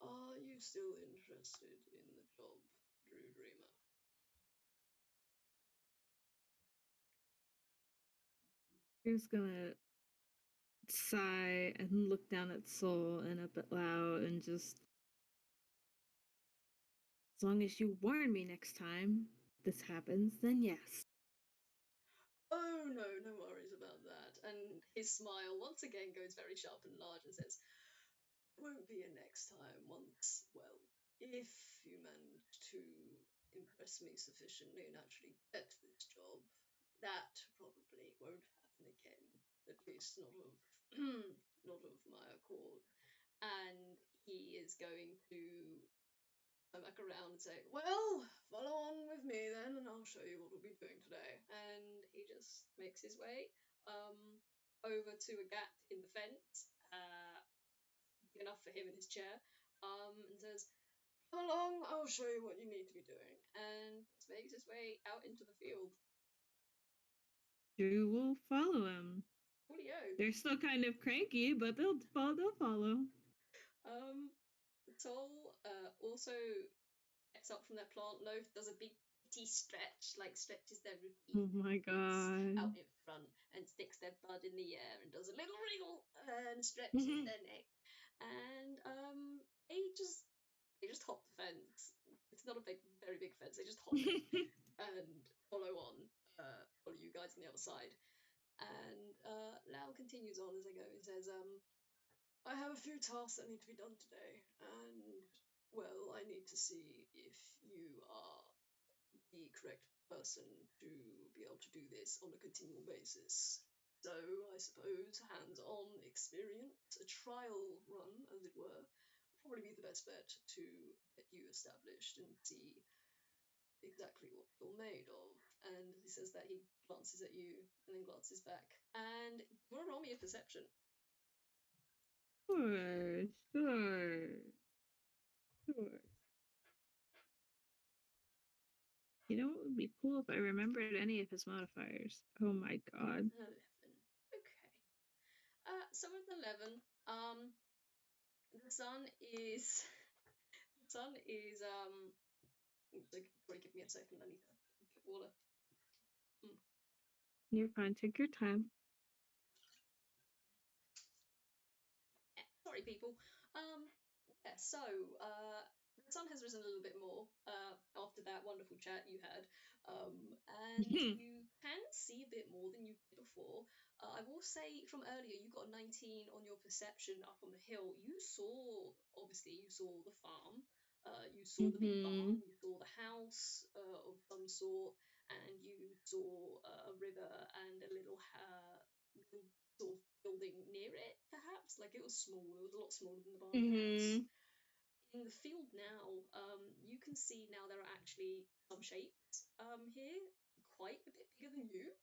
are you still interested in the job, Drew Dreamer? Drew's gonna sigh and look down at Soul and up at Lao and just... As long as you warn me next time this happens, then yes. Oh, no worries about that. And his smile once again goes very sharp and large and says, it won't be a next time once, well, if you manage to impress me sufficiently and actually get this job, that probably won't happen again. At least not of not of my accord. And he is going to come back around and say, well, follow on with me then, and I'll show you what we'll be doing today. And he just makes his way over to a gap in the fence, big enough for him in his chair, and says, come along, I'll show you what you need to be doing. And just makes his way out into the field. Drew will follow him. Coolio. They're still kind of cranky, but they'll follow. Sol also gets up from their plant loaf, does a big pity stretch, like stretches their routine. Oh my god. Out in front and sticks their bud in the air and does a little wriggle and stretches their neck. And they just hop the fence. It's not a very big fence. They just hop it and follow you guys on the other side. And Lao continues on as they go and says, I have a few tasks that need to be done today, and, well, I need to see if you are the correct person to be able to do this on a continual basis. So, I suppose, hands-on experience, a trial run, as it were, would probably be the best bet to get you established and see exactly what you're made of. And he says that he glances at you and then glances back. And you want to roll me a perception? Sure. You know what would be cool if I remembered any of his modifiers? Oh my god. 11. Okay. So with 11, the sun is sorry, give me a second. I need to get water. You're fine. Take your time. Sorry, people. Yeah, so the sun has risen a little bit more after that wonderful chat you had, and you can see a bit more than you did before. I will say from earlier, you got a 19 on your perception up on the hill. Obviously, you saw the farm, you saw the big barn, you saw the house of some sort, and you saw a river and a little sort of building near it, perhaps. Like it was small, it was a lot smaller than the barn and the house. In the field now, you can see now there are actually some shapes here, quite a bit bigger than you.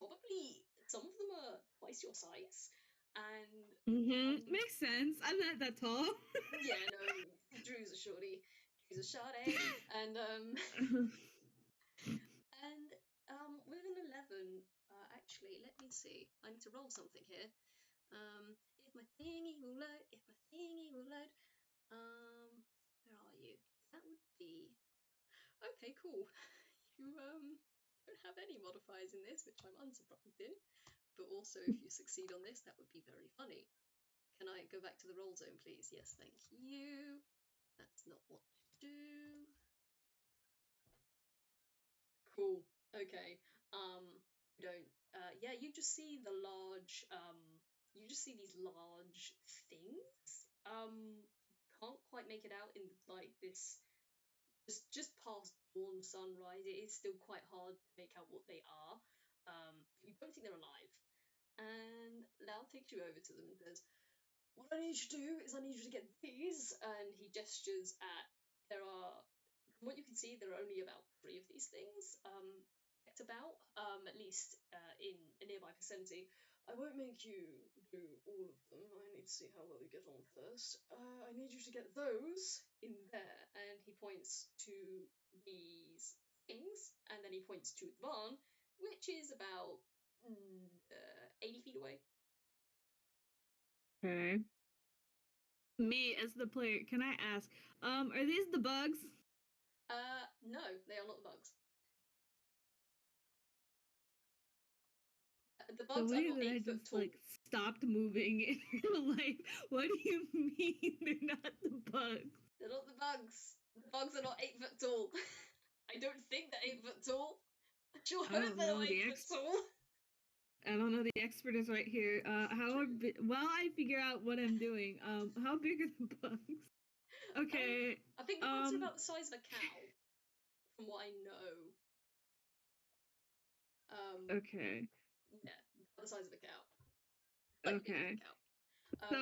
Probably some of them are twice your size. And makes sense. I'm not that tall. yeah, no, Drew's a shorty. Drew's a shorty. And with an 11, actually, let me see. I need to roll something here. If my thingy will load, if my thingy will load. Where are you? That would be okay. Cool. You don't have any modifiers in this, which I'm unsurprised in. But also, if you succeed on this, that would be very funny. Can I go back to the roll zone, please? Yes, thank you. That's not what to do. Cool. Okay. You don't. Yeah, you just see the large. You just see these large things. Can't quite make it out in like this. Just past dawn sunrise. It is still quite hard to make out what they are. You don't think they're alive. And Lao takes you over to them and says, "What I need you to do is I need you to get these." And he gestures at. From what you can see, there are only about 3 of these things. At least in a nearby vicinity. I won't make you do all of them. I need to see how well you get on first. I need you to get those in there. And he points to these things, and then he points to the barn, which is about 80 feet away. Okay. Me as the player, can I ask, are these the bugs? No, they are not the bugs. The bugs are not 8 foot tall. Like stopped moving in real life. What do you mean they're not the bugs? They're not the bugs. The bugs are not 8 foot tall. I don't think they're 8 foot tall. I sure hope they're not 8 foot tall. I don't know. The expert is right here. While I figure out what I'm doing, how big are the bugs? Okay. I think the bugs are about the size of a cow, from what I know. Okay. Yeah, about the size of a cow. Like okay. So,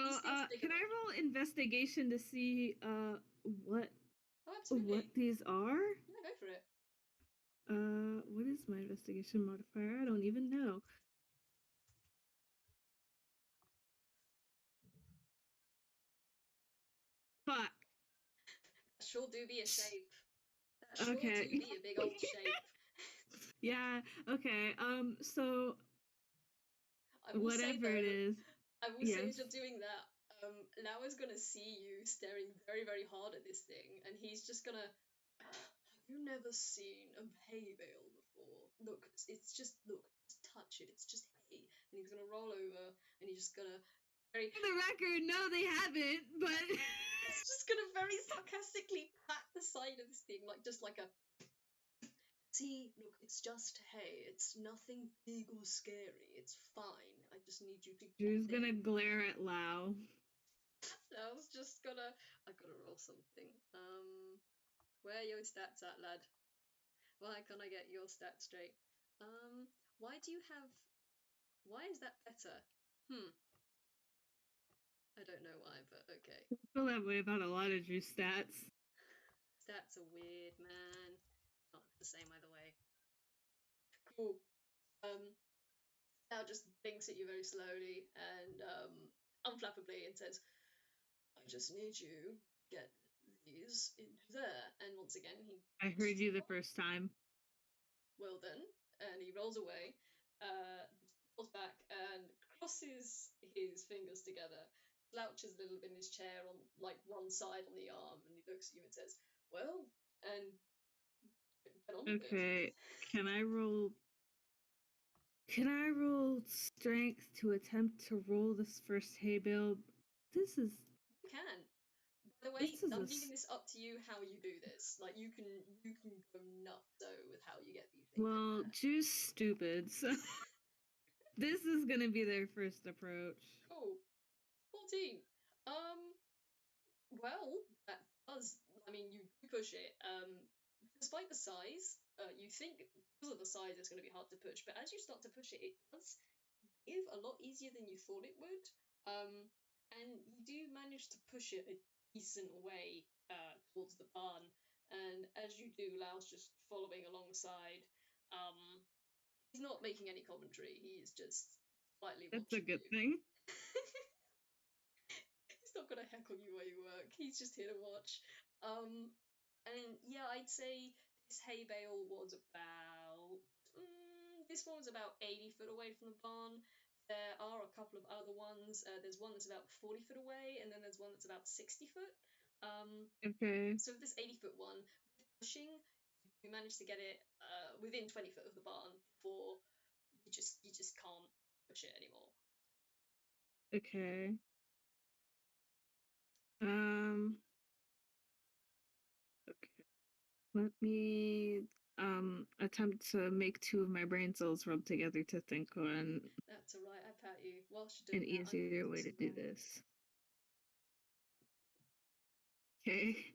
can I roll investigation to see what these are? Yeah, go for it. What is my investigation modifier? I don't even know. Fuck. That sure do be a shape. That sure do be a big old shape. Yeah, okay. So whatever it is. I will say as you're doing that, Lao is gonna see you staring very, very hard at this thing, and he's just gonna. Have you never seen a hay bale before? Look, just touch it. It's just hay, and he's gonna roll over, and he's just gonna. For the record, no, they haven't. But he's just gonna very sarcastically pat the side of this thing, like a. See, look, it's just hay. It's nothing big or scary. It's fine. I just need you to. Drew's gonna glare at Lao. I was just gonna. I gotta roll something. Where are your stats at, lad? Why can't I get your stats straight? Why do you have? Why is that better? I don't know why, but okay. I feel that way about a lot of Drew's stats. Stats are weird, man. the same either way. Cool. Now just blinks at you very slowly and unflappably and says, "I just need you to get these into there." And once again, he I heard you the first time. Well then, and he rolls away, rolls back and crosses his fingers together, slouches a little bit in his chair on like one side on the arm, and he looks at you and says, "Well," and get on with it. Okay, can I roll strength to attempt to roll this first hay bale? This is You can. By the way, This is I'm a leaving this up to you how you do this. Like you can go nuts with how you get these things in well, there. Jew's stupid, so this is gonna be their first approach. Cool. 14. Well, that does. I mean, you do push it. Despite the size, you think because of the size it's going to be hard to push, but as you start to push it, it does give a lot easier than you thought it would. And you do manage to push it a decent way towards the barn. And as you do, Lao's just following alongside. He's not making any commentary. He is just slightly That's a watching good you. thing. He's not gonna heckle you while you work. He's just here to watch. And yeah, I'd say this hay bale was about. This one was about 80 foot away from the barn. There are a couple of other ones. There's one that's about 40 foot away, and then there's one that's about 60 foot. Okay. So this 80-foot one, with pushing, you managed to get it within 20 foot of the barn before you just can't push it anymore. Okay. Okay. Let me attempt to make two of my brain cells rub together to think on That's alright, I pat you. Whilst you're an doing that, I'm easier making way to some do more. this. Okay.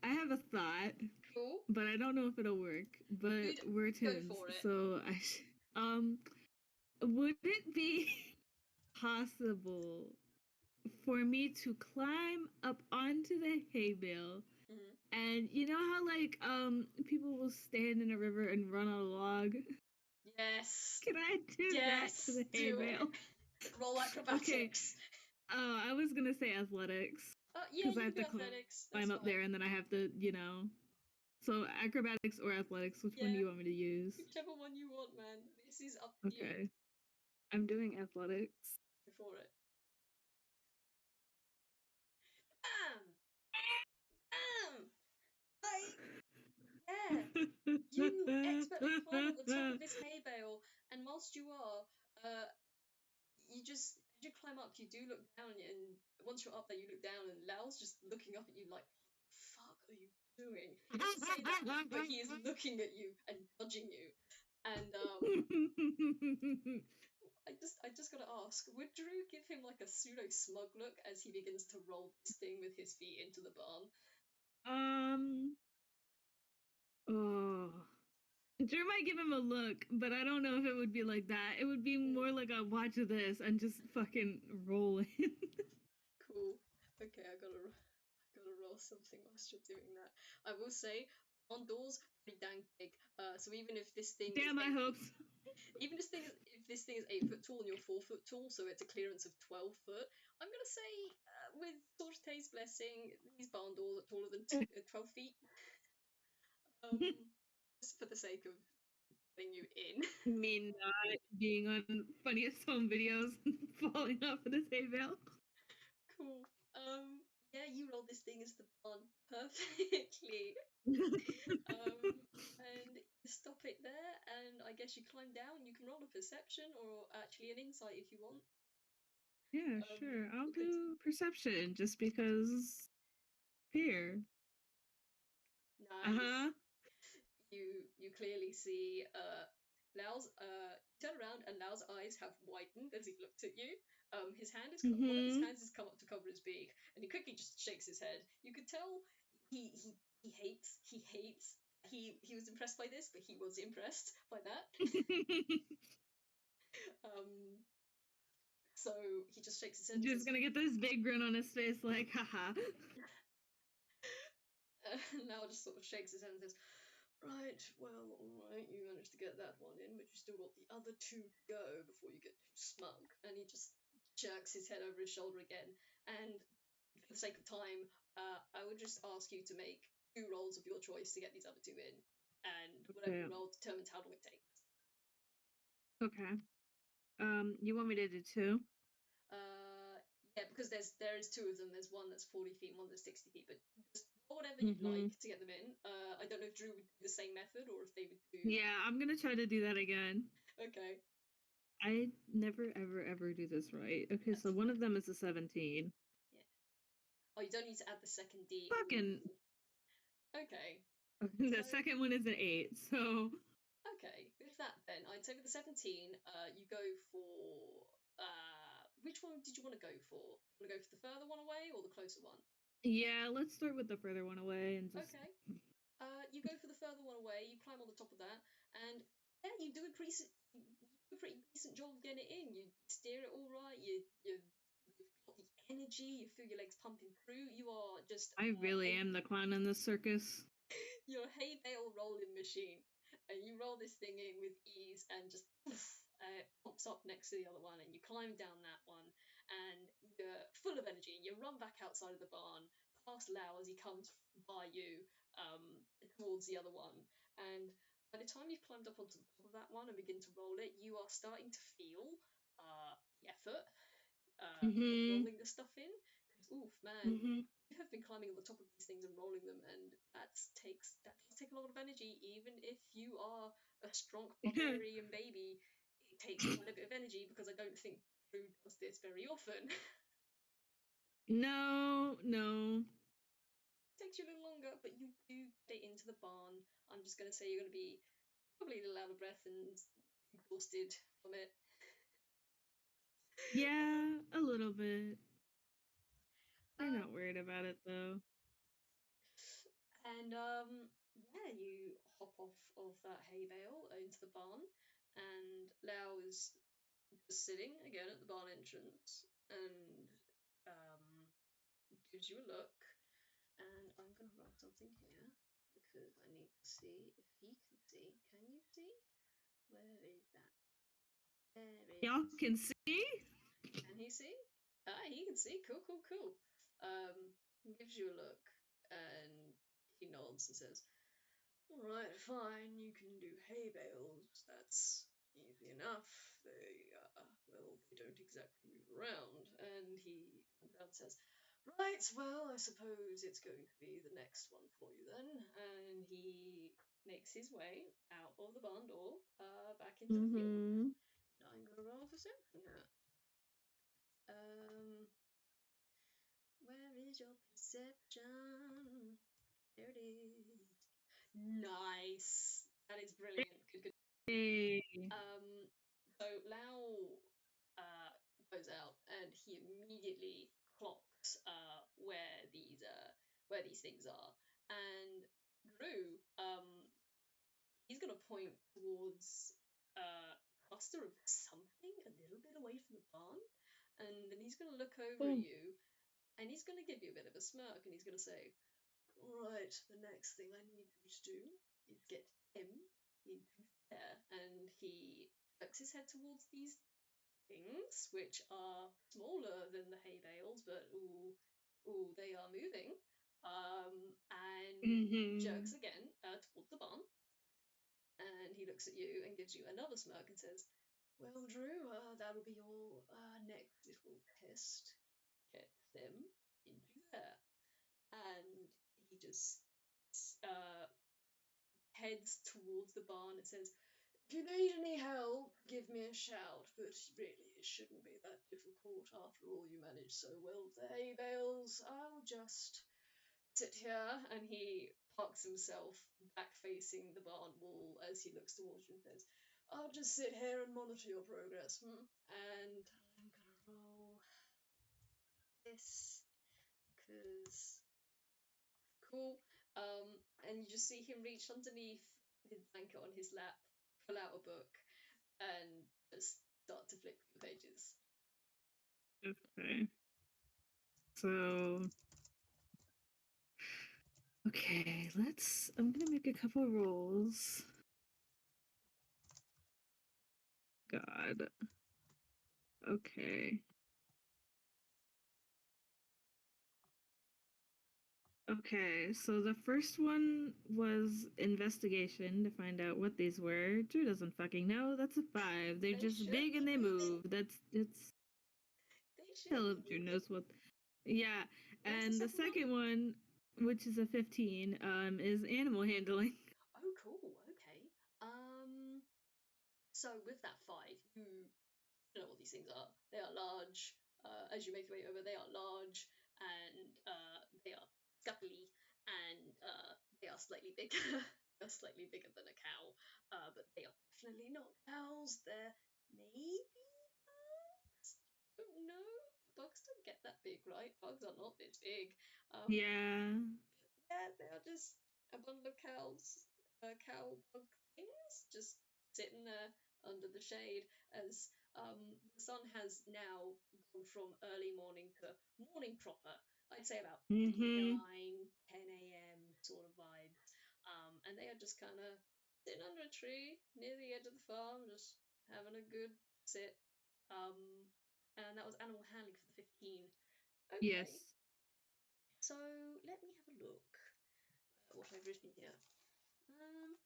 I have a thought, Cool. but I don't know if it'll work. But we're Go twins, for it. so would it be possible for me to climb up onto the hay bale? Mhm. And you know how like people will stand in a river and run on a log? Yes. Can I do that to the hay Do bale? it. Roll acrobatics. Oh, I was gonna say athletics. Yeah, Because you I can have do to athletics. That's climb up fine. there and then I have to, So acrobatics or athletics, which one do Yeah. you want me to use? Whichever one you want, man. This is up to you. Okay. I'm doing athletics. Go for it. Bam! Bam! Yeah! You expertly climb on the top of this hay bale, and whilst you are, you just as you climb up, you do look down, and once you're up there, you look down, and Lao's just looking up at you like, "What the fuck are you doing?" He doesn't say that, but he is looking at you and judging you. And I just gotta ask, would Drew give him like a pseudo smug look as he begins to roll this thing with his feet into the barn? Oh. Drew might give him a look, but I don't know if it would be like that. It would be more like a watch of this and just fucking roll in. Cool. Okay, I gotta roll something whilst you're doing that. I will say, barn doors pretty dang big. So even if this thing Damn, is I hope so. even if this thing is 8 foot tall and you're 4 foot tall, so it's a clearance of 12 foot, I'm gonna say with Sorte's blessing, these barn doors are taller than 12 feet. Just for the sake of getting you in. Me not being on funniest home videos and falling off of this hay bale. Cool. Yeah, you rolled this thing as the barn perfectly. And you stop it there, and I guess you climb down. You can roll a perception or actually an insight if you want. Yeah, sure. I'll do perception just because fear. Nice. You clearly see Lao's turn around and Lao's eyes have widened as he looked at you. His hand is one of his hands has come up to cover his beak, and he quickly just shakes his head. You could tell he hates he was impressed by this, but he was impressed by that. So he just shakes his head and Just says, gonna get this big grin on his face, like, haha. Lao just sort of shakes his head and says, Right, well, alright, you managed to get that one in, but you still got the other two to go before you get too smug. And he just jerks his head over his shoulder again. And for the sake of time, I would just ask you to make 2 rolls of your choice to get these other 2 in. And whatever you roll determines how long it takes. Okay. You want me to do 2? Yeah, because there is 2 of them. There's one that's 40 feet and one that's 60 feet. But just roll whatever you'd like to get them in. I don't know if Drew would do the same method or if they would do. Yeah, I'm gonna try to do that again. Okay. I never ever do this right. Okay, so one of them is a 17. Yeah. Oh, you don't need to add the second D. Fucking. Okay. The second one is an 8. So. Okay, with that then, I'd say with the 17, you go for which one did you want to go for? Want to go for the further one away or the closer one? Yeah, let's start with the further one away and just. Okay. You go for the further one away. You climb on the top of that, and yeah, you do a pretty decent job of getting it in. You steer it all right. You've got the energy. You feel your legs pumping through. You are just. I really am the clown in this circus. You're a hay bale rolling machine, and you roll this thing in with ease, and just. It pops up next to the other one, and you climb down that one, and you're full of energy. You run back outside of the barn, past Lao as he comes by you, towards the other one. And by the time you've climbed up onto the top of that one and begin to roll it, you are starting to feel the effort of rolling the stuff in. Because, oof, man, you have been climbing on the top of these things and rolling them, and that does take a lot of energy. Even if you are a strong barbarian baby, it takes quite a bit of energy, because I don't think Drew does this very often. No. It takes you a little longer, but you do get it into the barn. I'm just going to say you're going to be probably a little out of breath and exhausted from it. Yeah, a little bit. I'm not worried about it though. And yeah, you hop off of that hay bale into the barn, and Lao is just sitting again at the barn entrance and gives you a look. And I'm going to roll something here because I need to see if he can see. Can you see? Where is that? There it is. Y'all can see? Can he see? He can see. Cool. He gives you a look and he nods and says, "Alright, fine, you can do hay bales. That's easy enough. They don't exactly move around." And he comes out and says, "Right, well, I suppose it's going to be the next one for you then." And he makes his way out of the barn door, back into the field. Now I'm gonna roll for something here. Where is your perception? There it is. Nice. That is brilliant. Good. Hey. So Lao goes out and he immediately clocks where these things are. And Drew, he's gonna point towards a cluster of something a little bit away from the barn, and then he's gonna look over at you, and he's gonna give you a bit of a smirk, and he's gonna say, "Right, the next thing I need you to do is get him into there." And he jerks his head towards these things, which are smaller than the hay bales, but they are moving. And jerks again towards the barn. And he looks at you and gives you another smirk and says, "Well, Drew, that'll be your next little test. Get them into there." And he just heads towards the barn and says, "If you need any help, give me a shout, but really it shouldn't be that difficult. After all, you manage so well with the hay bales. I'll just sit here." And he parks himself back facing the barn wall as he looks towards you and says, "I'll just sit here and monitor your progress. And I'm gonna roll this because cool." And you just see him reach underneath his blanket on his lap, pull out a book, and just start to flip through the pages. Okay. So Okay, I'm gonna make a couple rolls. God. Okay. Okay, so the first one was investigation to find out what these were. Drew doesn't fucking know. That's a 5. They're They just should big and be they moving. move. It's They should tell be if Drew moving. knows what. Yeah, What's and the second one? second one, which is a 15, is animal handling. Oh, cool. Okay. So with that 5, you know what these things are. They are large. As you make your way over, they are large and they are scuttly and they are slightly bigger. They're slightly bigger than a cow, but they are definitely not cows. They're maybe bugs. I don't know. Bugs don't get that big, right? Bugs are not this big. Yeah. Yeah, they are just a bundle of cow bug things, just sitting there under the shade as the sun has now gone from early morning to morning proper. I'd say about Mm-hmm. 9, 10 a.m. sort of vibes. And they are just kind of sitting under a tree near the edge of the farm, just having a good sit. And that was animal handling for the 15. Okay, Yes. so let me have a look at what I've written here. Um,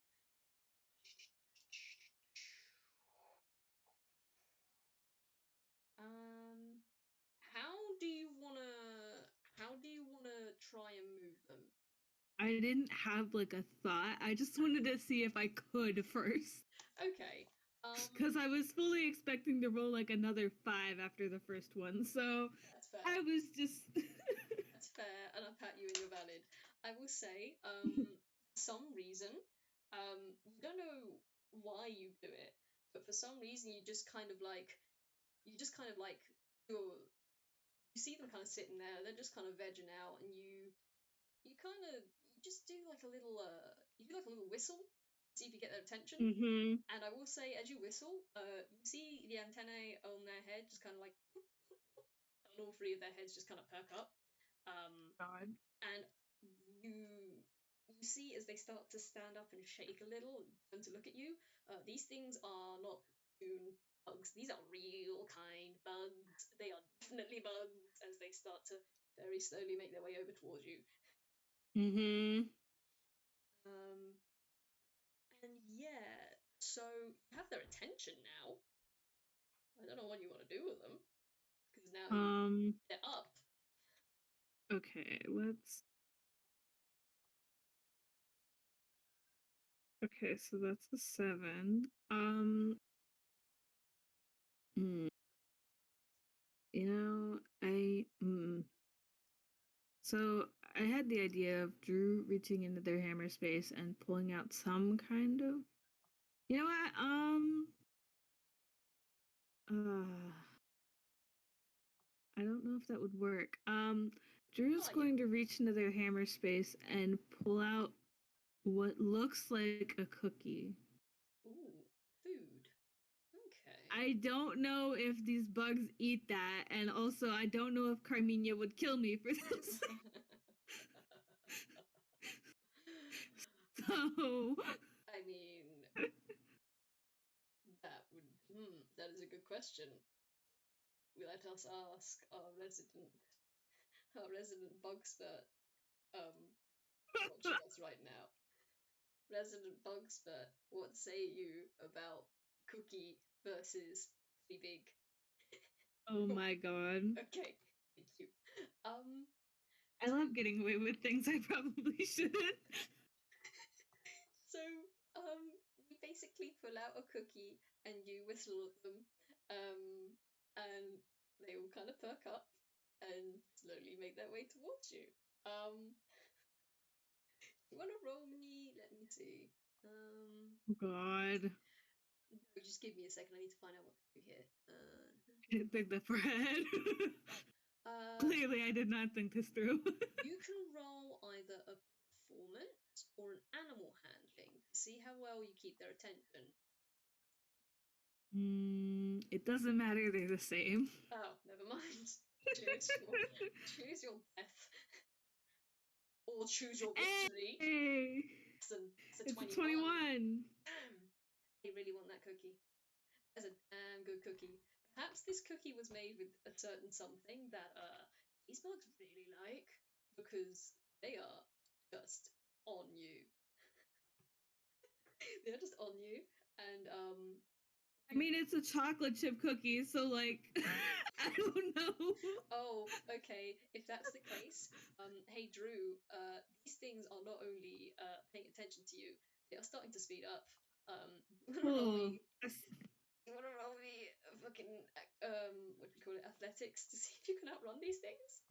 um, how do you wanna try and move them? I didn't have like a thought. I just wanted to see if I could first. Okay. Because I was fully expecting to roll like another 5 after the first one. So That's fair. I was just. That's fair, and I pat you and you're valid. I will say, for some reason, you don't know why you do it, but for some reason you just kind of like you're you see them kind of sitting there, they're just kind of vegging out, and you kind of you just do like a little you do like a little whistle, see if you get their attention. Mm-hmm. And I will say, as you whistle, you see the antennae on their head just kind of like, and all 3 of their heads just kind of perk up. God. And you you see as they start to stand up and shake a little and turn to look at you. These things are not cocoon bugs. These are real kind bugs. They are definitely bugs as they start to very slowly make their way over towards you. Mm-hmm. Um, and yeah, so you have their attention now. I don't know what you want to do with them because now they're up. Okay, let's. Okay, so that's a 7. Hmm, you know, So I had the idea of Drew reaching into their hammer space and pulling out some kind of. You know what? Uh, I don't know if that would work. Drew's No idea. going to reach into their hammer space and pull out what looks like a cookie. Ooh, food. Okay. I don't know if these bugs eat that, and also I don't know if Carmenia would kill me for this. So I mean, that is a good question. Let us ask our resident bugspert, watching us right now. Resident bugspert, what say you about Cookie versus the big? oh my god. Okay, thank you. Um, I love getting away with things I probably shouldn't. so you basically pull out a cookie and you whistle at them, and they all kind of perk up and slowly make their way towards you. You want to roll me? Let me see. God. No, just give me a second. I need to find out what to do here. Can't think that far ahead. Uh, Clearly, I did not think this through. you can roll either a performance or an animal handling to see how well you keep their attention. It doesn't matter, they're the same. Oh, never mind. Choose your death. or choose your victory. Hey! It's a It's 21. a 21. Damn. They really want that cookie. That's a damn good cookie. Perhaps this cookie was made with a certain something that these bugs really like, because they are just on you. They're just on you, and I mean, it's a chocolate chip cookie, so like, I don't know. Oh, okay. If that's the case, hey Drew, these things are not only paying attention to you, they are starting to speed up. You wanna roll Oh, me? You wanna roll me a fucking what do you call it? Athletics to see if you can outrun these things.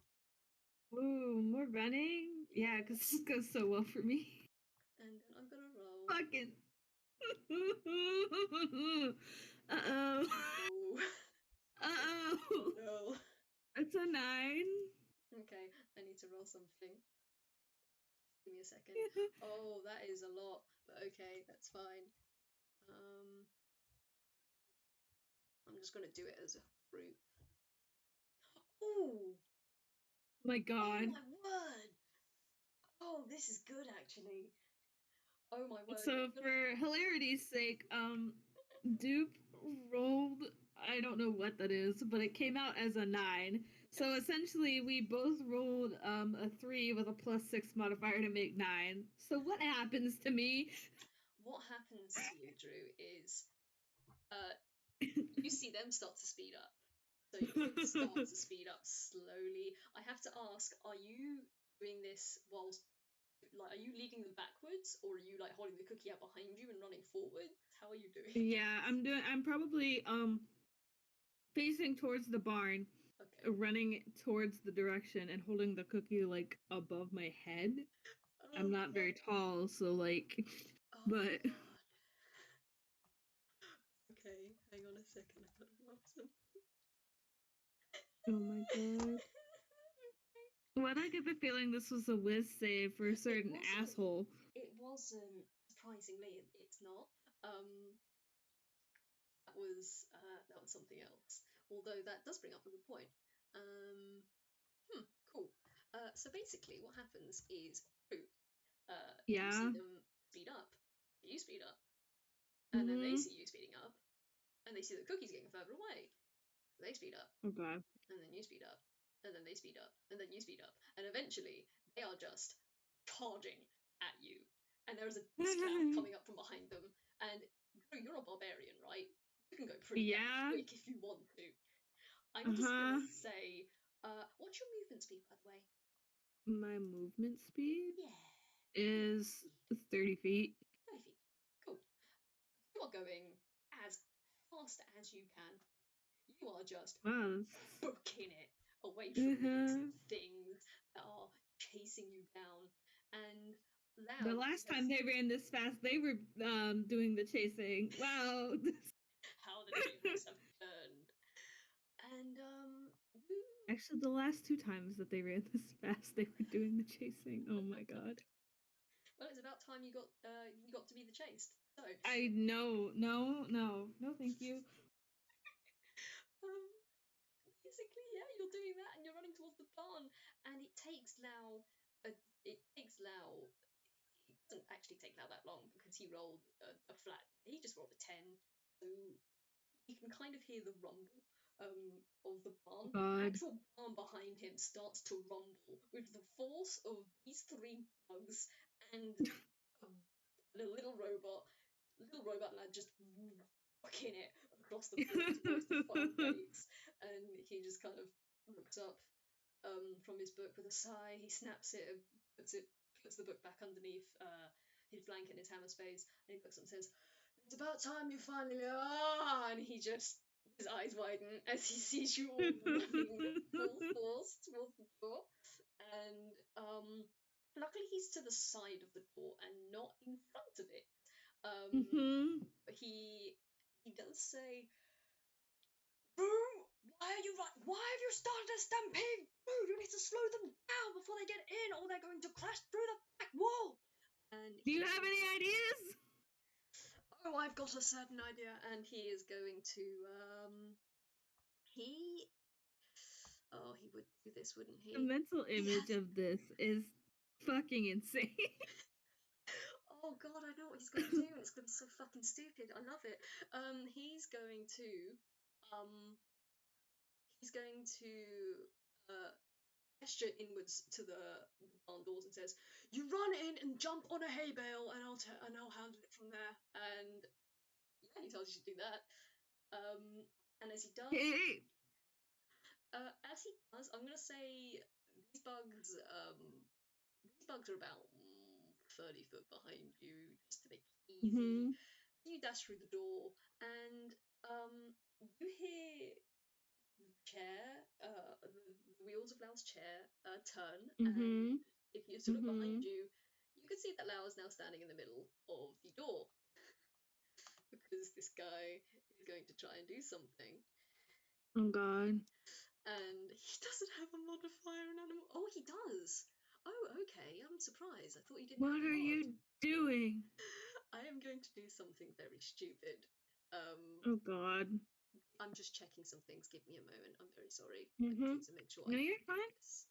ooh, more running? Yeah, because this goes so well for me. And then I'm gonna roll. Fucking. Uh-oh. Oh, Uh-oh. no. It's a 9. Okay, I need to roll something. Give me a second. Oh, that is a lot, but okay, that's fine. I'm just gonna do it as a fruit. Ooh! My Oh god. my word! Oh, this is good actually. Oh my word! So for hilarity's sake, D.E.W.P rolled, I don't know what that is, but it came out as a 9. So essentially we both rolled a 3 with a +6 modifier to make 9. So what happens to me? What happens to you, Drew, is you see them start to speed up. So you start to speed up slowly. I have to ask, are you doing this whilst like, are you leading them backwards, or are you like holding the cookie out behind you and running forward? How are you doing? Yeah, I'm probably facing towards the barn, Okay. running towards the direction and holding the cookie like above my head. I'm not very tall, so like, Oh but my god. Okay, hang on a second. I've got to roll some. oh my god. Why'd I get the feeling this was a whiz save for a certain asshole? It wasn't. Surprisingly, it's not. That was something else. Although that does bring up a good point. Cool. So basically, what happens is, you see Yeah. them speed up, you speed up, and then they see you speeding up, and they see the cookie's getting further away. They speed up, Oh god. and then you speed up, and then they speed up, and then you speed up, and eventually they are just charging at you. And there is a cloud coming up from behind them. And Drew, you're a barbarian, right? You can go pretty damn quick if you want to. I'm just gonna say, what's your movement speed, by the way? My movement speed Yeah. is 30 feet. 30 feet. Cool. You are going as fast as you can. You are just booking it away from these things that are chasing you down. And Lao, the last time they ran this fast, they were doing the chasing. Wow. How the tables have turned. And actually, the last 2 times that they ran this fast, they were doing the chasing. Oh my god. Well, it's about time you got to be the chased. So I know, no, thank you. Basically, yeah, you're doing that, and you're running towards the barn, and it takes Lao. It doesn't actually take Lao that long because he rolled a flat. He just rolled a 10, so you can kind of hear the rumble of the barn. God. The actual barn behind him starts to rumble with the force of these 3 bugs and a little robot lad just walking it across the floor towards the farm gates. And he just kind of looks up from his book with a sigh. He snaps it and puts the book back underneath his blanket and his hammer spades, and he looks up and says, "It's about time you finally and he just, his eyes widen as he sees you all running full force towards the door. And luckily he's to the side of the door and not in front of it. He does say, "Boo! Why have you started a stampede? Boo! You need to slow them down before they get in, or they're going to crash through the back wall." And do you have any ideas? Oh, I've got a certain idea, and he is going to he would do this, wouldn't he? The mental image of this is fucking insane. Oh god, I know what he's gonna do. It's gonna be so fucking stupid. I love it. He's going to gesture inwards to the barn doors and says, "You run in and jump on a hay bale, and I'll handle it from there." And yeah, he tells you to do that. And as he does, Hey. I'm gonna say these bugs are about 30 foot behind you, just to make it easy. Mm-hmm. You dash through the door, and you hear the chair, the wheels of Lao's chair turn, Mm-hmm. and if you look behind Mm-hmm. you can see that Lao is now standing in the middle of the door because this guy is going to try and do something. Oh god. And he doesn't have a modifier in animal. Oh, he does. Oh, okay. I'm surprised. I thought you didn't. What are you doing? I am going to do something very stupid. Oh god. I'm just checking some things. Give me a moment. I'm very sorry. Mm-hmm. I need to make sure No, I you're do fine. this.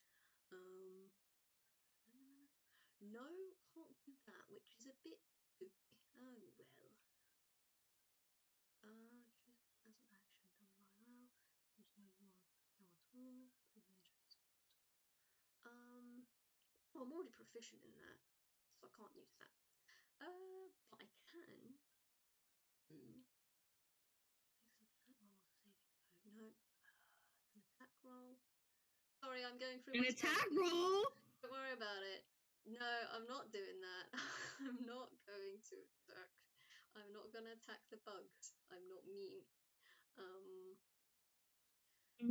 No, can't do that, which is a bit poopy. Oh well. As an action, don't lie well. There's no more go at all. Oh, I'm already proficient in that, so I can't use that. But I can do. Makes an attack roll or saving throw. No, an attack roll. Sorry, I'm going through An my spells. attack roll. Don't worry about it. No, I'm not doing that. I'm not going to attack. I'm not gonna attack the bugs. I'm not mean. I'm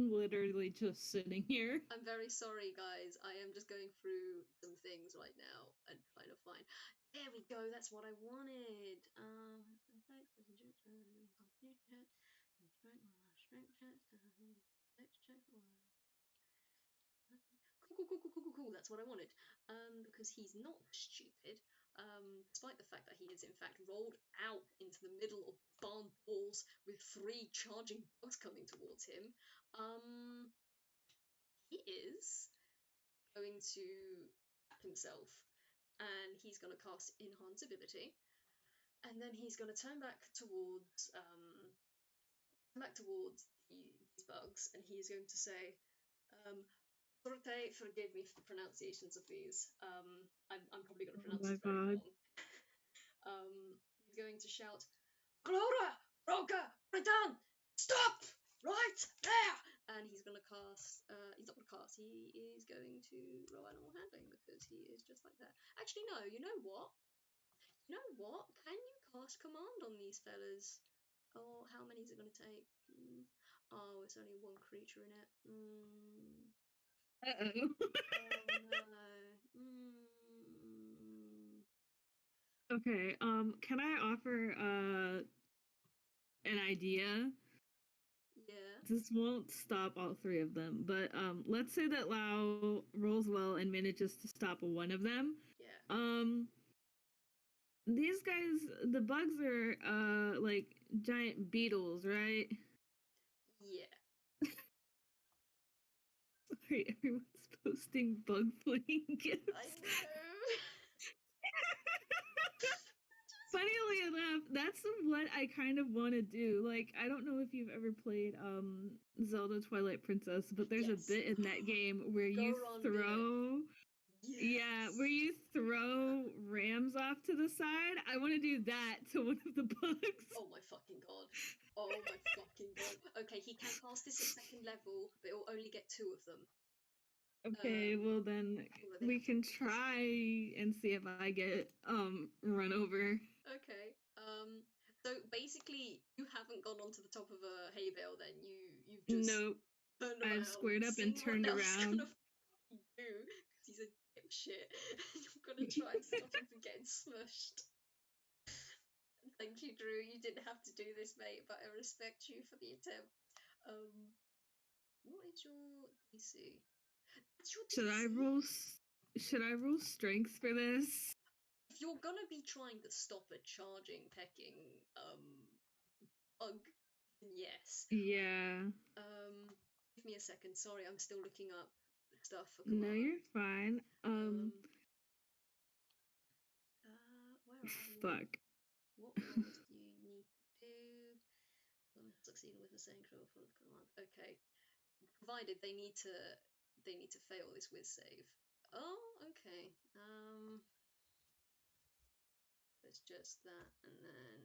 literally just sitting here. I'm very sorry, guys. I am just going through some things right now and trying to find. There we go. That's what I wanted. Cool. That's what I wanted. Because he's not stupid. Despite the fact that he is in fact rolled out into the middle of barn walls with 3 charging bugs coming towards him. He is going to tap himself, and he's going to cast Enhance Ability, and then he's going to turn back towards these bugs, and he's going to say, Sorte, forgive me for the pronunciations of these. I'm probably going to pronounce this very wrong. He's going to shout, Glora, Roga, Redan, stop! Right there! And he's going to cast, he's not going to cast, he is going to roll animal handling because he is just like that. Actually, no, you know what? Can you cast command on these fellas? Oh, how many is it going to take? Oh, it's only 1 creature in it. Uh-oh. Oh no. Okay, can I offer an idea? Yeah. This won't stop all 3 of them, but let's say that Lao rolls well and manages to stop one of them. Yeah. These guys, the bugs are like giant beetles, right? Yeah. Sorry, everyone's posting bug fleeing gifts. I know. Funnily enough, that's what I kind of want to do. Like, I don't know if you've ever played Zelda Twilight Princess, but there's a bit in that game where you throw where you throw rams off to the side. I want to do that to one of the bugs. Oh my fucking god. Okay, he can cast this at 2nd level, but it will only get 2 of them. Okay, well then we can try and see if I get run over. Okay. So basically you haven't gone onto the top of a hay bale then. You've just turned around. I've squared up and turned around. Do because he's a dipshit. You're gonna try and stop him from getting smushed. Thank you, Drew. You didn't have to do this, mate, but I respect you for the attempt. What is your DC? Should I roll strength for this? If you're gonna be trying to stop a charging, pecking bug, then yes. Yeah. Give me a second. Sorry, I'm still looking up stuff for command. No, you're fine. Where are you? Fuck. What ones do you need to do? I'm succeeding with the same control for the command. Okay. Provided they need to fail this whiz save. Oh, okay. It's just that, and then.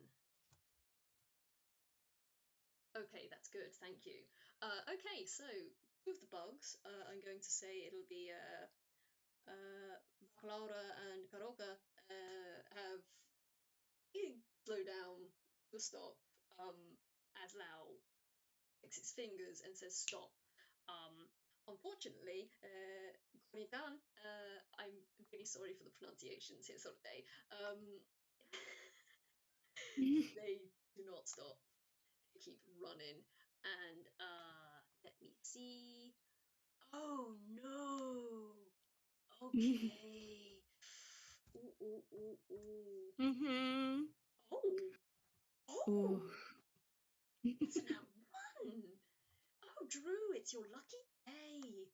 Okay, that's good. Thank you. Okay, so two of the bugs. I'm going to say it'll be Laura and Karoka have slow down to a stop. As Lao licks its fingers and says stop. Unfortunately, Gonitan, I'm really sorry for the pronunciations here, Sorday. They do not stop. They keep running. And let me see. Oh no! Okay. Ooh, ooh, ooh, ooh. Mm-hmm. Oh! Oh. It's an one! Oh, Drew, it's your lucky day.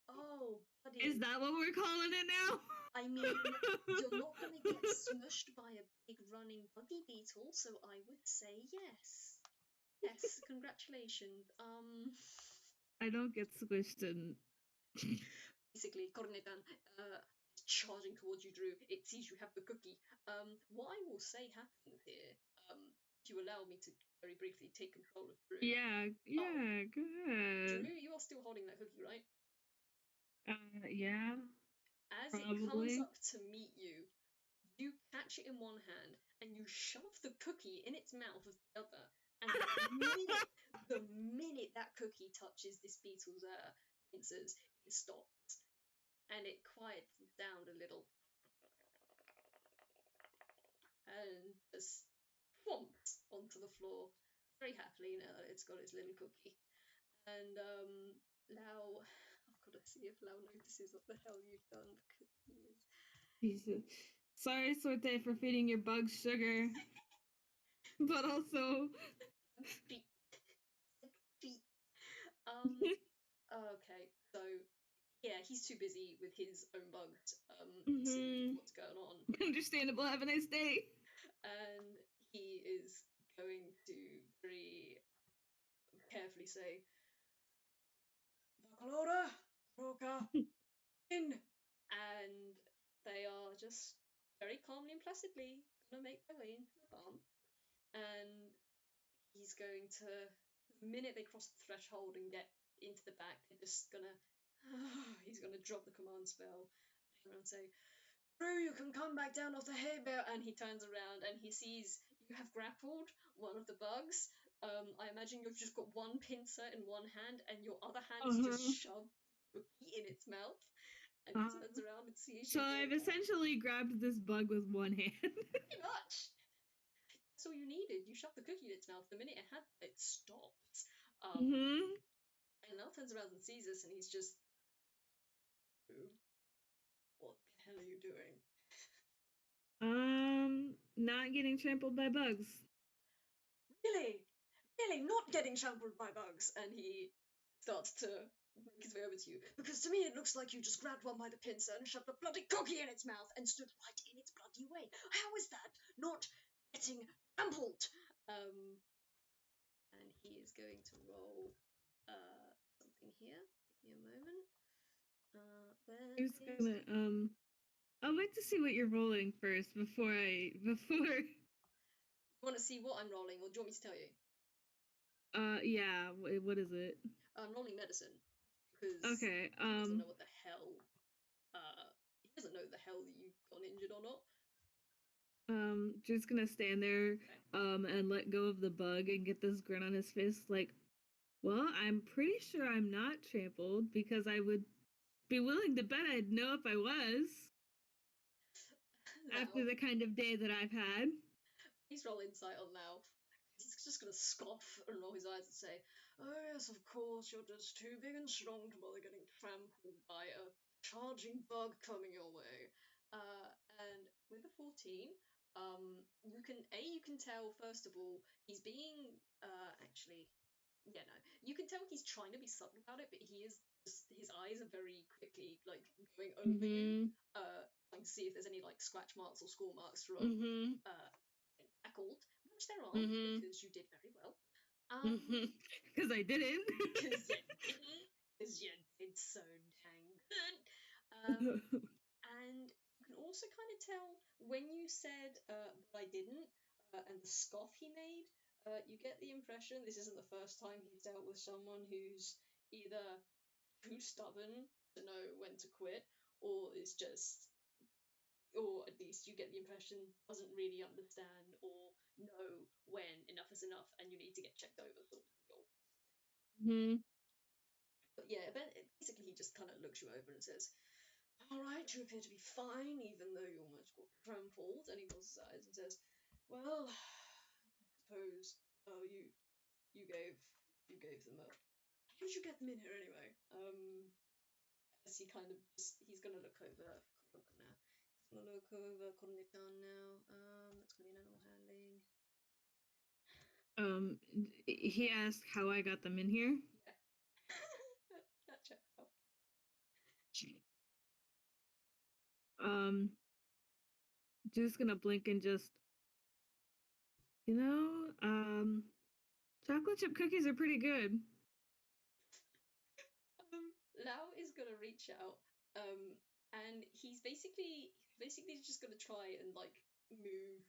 Oh, buddy. Is that what we're calling it now? I mean, you're not going to get smushed by a big running buggy beetle, so I would say yes. Yes, congratulations. I don't get squished in. Basically, Cornetan is charging towards you, Drew. It sees you have the cookie. What I will say happens here, if you allow me to very briefly take control of Drew. Yeah, go ahead. Drew, you are still holding that cookie, right? Yeah. As probably. It comes up to meet you, you catch it in one hand and you shove the cookie in its mouth with the other. And the minute that cookie touches this beetle's pincers, it stops. And it quiets down a little. And just plumps onto the floor very happily now that it's got its little cookie. And Lao, I've got to see if Lao notices what the hell you've done, because he is. Sorry, Sorte, for feeding your bugs sugar. But also. Okay, so yeah, he's too busy with his own bugs, Mm-hmm. seeing what's going on. Understandable. Have a nice day. And he is going to very carefully say, Baccalauda, Roca, in! And they are just very calmly and placidly gonna make their way into the barn. And he's going to, the minute they cross the threshold and get into the back, they're just gonna, he's gonna drop the command spell and say, Drew, you can come back down off the hay bale. And he turns around and he sees you have grappled one of the bugs. I imagine you've just got one pincer in one hand and your other hand is just shoved in its mouth. And he turns around and sees you. So I've essentially grabbed this bug with one hand. Pretty much. That's all you needed. You shoved the cookie in its mouth. The minute it had it stopped. And now turns around and sees us, and he's just, what the hell are you doing? Not getting trampled by bugs. Really? Really not getting trampled by bugs? And he starts to make his way over to you. Because to me it looks like you just grabbed one by the pincer and shoved a bloody cookie in its mouth and stood right in its bloody way. How is that not getting trampled? And he is going to roll something here. Give me a moment. I'd like to see what you're rolling first before. You want to see what I'm rolling, or do you want me to tell you? Yeah. What is it? I'm rolling medicine because okay. He doesn't know what the hell. He doesn't know the hell that you've gone injured or not. Just gonna stand there, and let go of the bug and get this grin on his face, like, well, I'm pretty sure I'm not trampled because I would be willing to bet I'd know if I was. After the kind of day that I've had. Please roll insight on Lao. He's just gonna scoff and roll his eyes and say, oh yes, of course, you're just too big and strong to bother getting trampled by a charging bug coming your way. And with a 14, you can tell, first of all, he's being, you can tell he's trying to be subtle about it, but he is, his eyes are very quickly, like, going over you. trying to see if there's any like scratch marks or score marks from Mm-hmm. tackled, which there are Mm-hmm. because you did very well. Because I didn't. Because you didn't. Because you did so dang good. And you can also kind of tell when you said, but I didn't, and the scoff he made, you get the impression this isn't the first time he's dealt with someone who's either too stubborn to know when to quit, or is just, or at least you get the impression doesn't really understand or know when enough is enough and you need to get checked over, sort of deal. Mm-hmm. But yeah, basically he just kind of looks you over and says, all right, you appear to be fine, even though you almost got trampled. And he rolls his eyes and says, well, I suppose, oh, you gave them a... How did you get them in here anyway? As he kind of just, he's going to look over Kuroko now. He's going to look over Koronitan now. That's going to be an animal handling. He asked how I got them in here. Yeah. That checks out. Just gonna blink and just, chocolate chip cookies are pretty good. Lao is gonna reach out, and he's basically just gonna try and like move,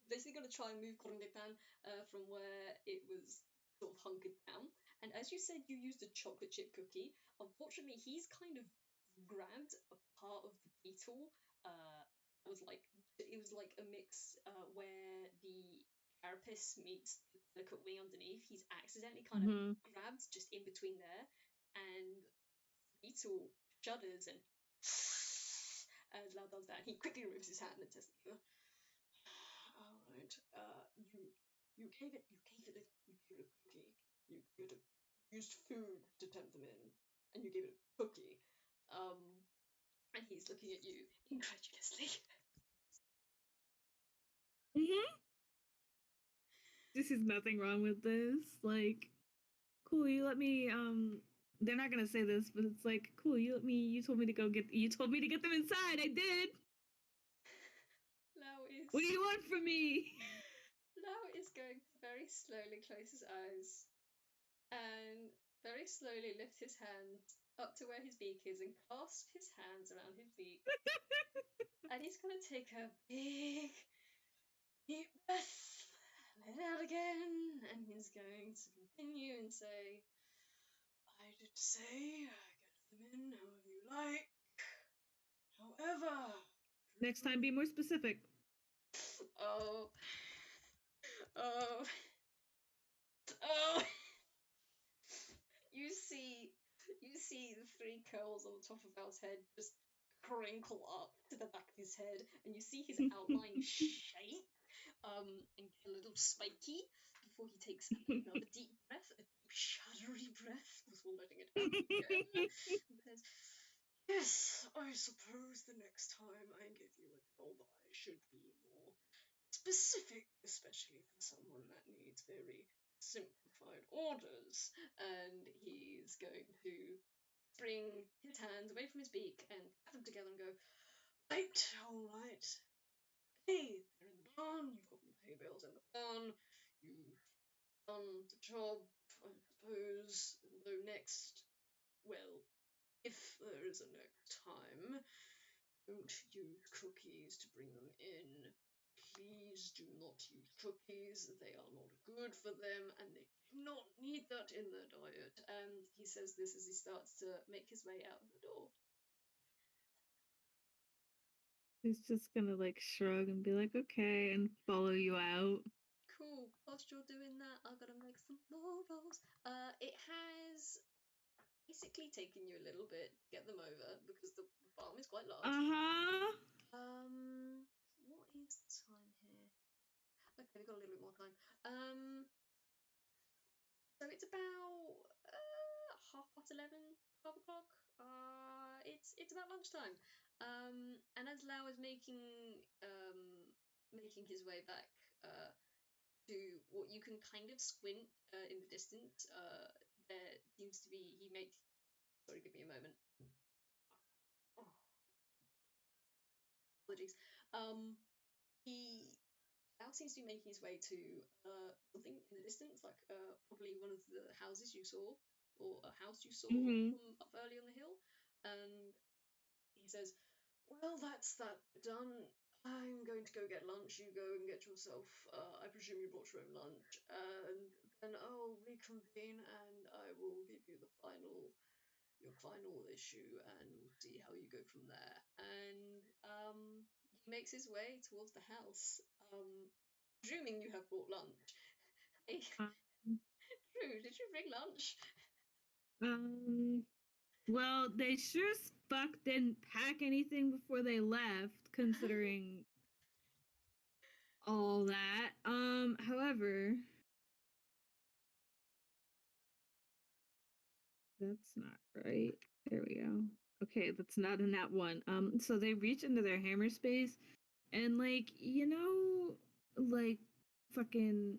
basically gonna try and move Korondetan from where it was sort of hunkered down. And as you said, you used a chocolate chip cookie. Unfortunately, he's kind of grabbed a part of the beetle. It was like a mix where the carapace meets the delicate wing underneath. He's accidentally kind of grabbed just in between there, and beetle shudders and as Lau does that, he quickly removes his hand and says, all right, you gave it a cookie. You used food to tempt them in, and you gave it a cookie. And he's looking at you incredulously. This is nothing wrong with this. Like, cool, you let me, they're not gonna say this, but it's like, cool, you told me to get them inside, I did! What do you want from me? Lao is going to very slowly close his eyes and very slowly lift his hands up to where his beak is and clasp his hands around his beak. And he's going to take a big, deep breath, let it out again, and he's going to continue and say, I did say, get them in however you like. However... Next time, be more specific. Oh... You see the three curls on the top of Al's head just crinkle up to the back of his head, and you see his outline shape and get a little spiky before he takes another deep breath, a deep shuddery breath before letting it out again. And says, yes, I suppose the next time I give you a job I should be more specific, especially for someone that needs very simplified orders. And he's going to bring his hands away from his beak and pat them together and go, right, all right. Hey, they're in the barn. You've got the hay bales in the barn. You've done the job, I suppose. Although next, well, if there is a next time, don't use cookies to bring them in. Please do not use cookies. They are not good for them, and they do not need that in their diet. And he says this as he starts to make his way out of the door. He's just gonna like shrug and be like, okay, and follow you out. Cool. Whilst you're doing that, I've got to make some more rolls. It has basically taken you a little bit to get them over because the farm is quite large. What is the time here? Okay, we've got a little bit more time. So it's about 11:30, 12 o'clock. It's about lunchtime. And as Lao is making his way back to what you can kind of squint in the distance, there seems to be sorry, give me a moment. apologies. He now seems to be making his way to something in the distance, like probably one of the houses you saw, or a house you saw from up early on the hill. And he says, "Well, that's that done. I'm going to go get lunch. You go and get yourself. I presume you brought your own lunch, and then I'll reconvene, and I will give you your final issue, and we'll see how you go from there." And he makes his way towards the house, presuming you have brought lunch. Hey, Um, Drew, did you bring lunch? well, they sure as fuck didn't pack anything before they left, considering all that. However, that's not right. There we go. Okay, that's not in that one. So they reach into their hammer space and like, like fucking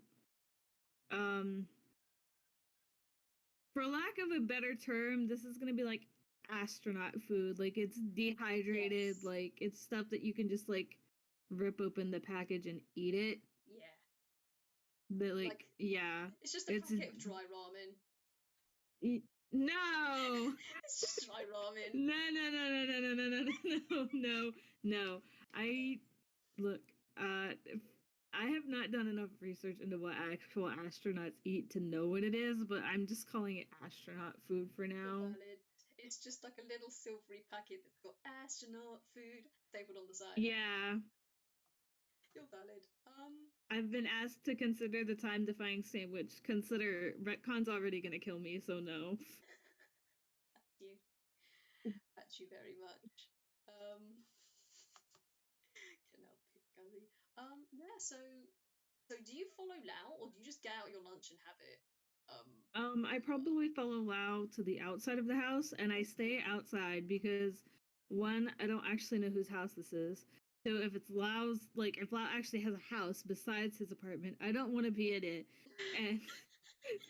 um for lack of a better term, this is gonna be like astronaut food. Like it's dehydrated, Yes. like it's stuff that you can just like rip open the package and eat it. Yeah. But Like, yeah, it's just a it's packet of dry ramen. no. It's just dry ramen. No. I look. I have not done enough research into what actual astronauts eat to know what it is, but I'm just calling it astronaut food for You're now. valid. It's just like a little silvery packet that's got astronaut food stapled on the side. Yeah, You're valid. I've been asked to consider the time-defying sandwich. Consider retcon's already gonna kill me, so no. you. At you very much. Can help you, Guzzy. Yeah. So do you follow Lao, or do you just get out your lunch and have it? I probably follow Lao to the outside of the house, and I stay outside because one, I don't actually know whose house this is. So if it's Lao's, like if Lao actually has a house besides his apartment, I don't want to be in it. And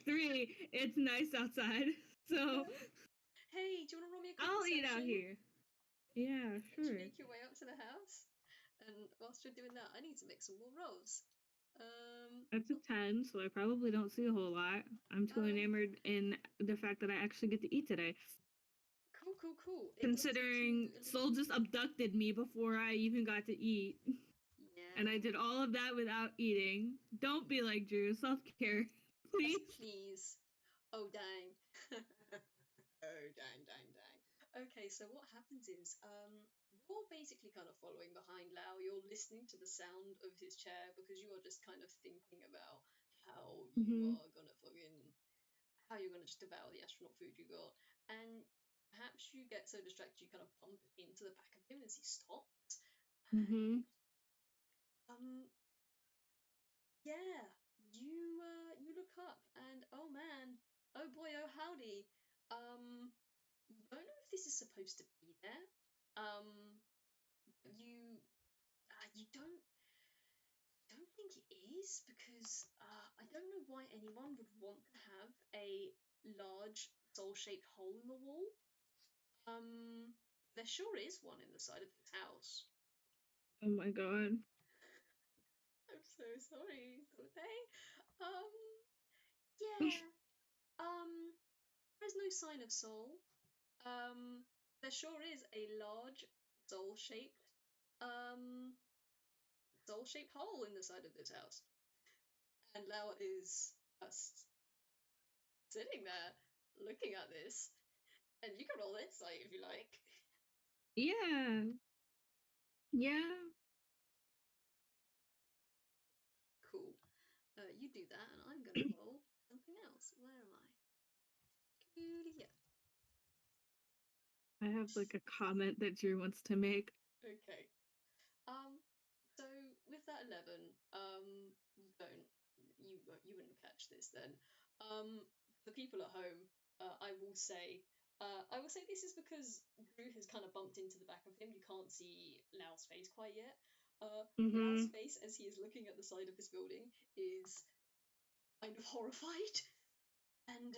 three, it's nice outside, so Hey, do you want to roll me a I'll eat out conversation? here. Yeah, As you sure. make your way up to the house, and whilst we're doing that, I need to make some more rolls. It's a 10, so I probably don't see a whole lot. I'm too enamored in the fact that I actually get to eat today. Cool. It goes into Considering a Soul little. just abducted me before I even got to eat. Yeah. And I did all of that without eating. Don't be like Drew. Self-care, Yes, please. please. Oh, dang. Oh, dang. Okay, so what happens is, you're basically kind of following behind Lao. You're listening to the sound of his chair because you are just kind of thinking about how you Mm-hmm. are gonna fucking, how you're gonna just devour the astronaut food you got. And perhaps you get so distracted you kind of bump into the back of him as he stops. Mm-hmm. And, um, yeah, you look up and oh man, oh boy, oh howdy. You don't know if this is supposed to be there. You you don't think it is because I don't know why anyone would want to have a large soul-shaped hole in the wall. Um, there sure is one in the side of this house. Oh my god. I'm so sorry, Dorothy. Um, yeah. Um, there's no sign of soul. Um, there sure is a large soul-shaped um soul-shaped hole in the side of this house. And Lao is just sitting there looking at this. And you can roll insight if you like. Yeah. Yeah. Cool. You do that, and I'm gonna roll something else. Where am I? Yeah. I have like a comment that Drew wants to make. Okay. Um. So with that 11, don't you wouldn't catch this then. The people at home, I will say this is because Drew has kind of bumped into the back of him. You can't see Lao's face quite yet. Lao's Mm-hmm. face as he is looking at the side of his building is kind of horrified, and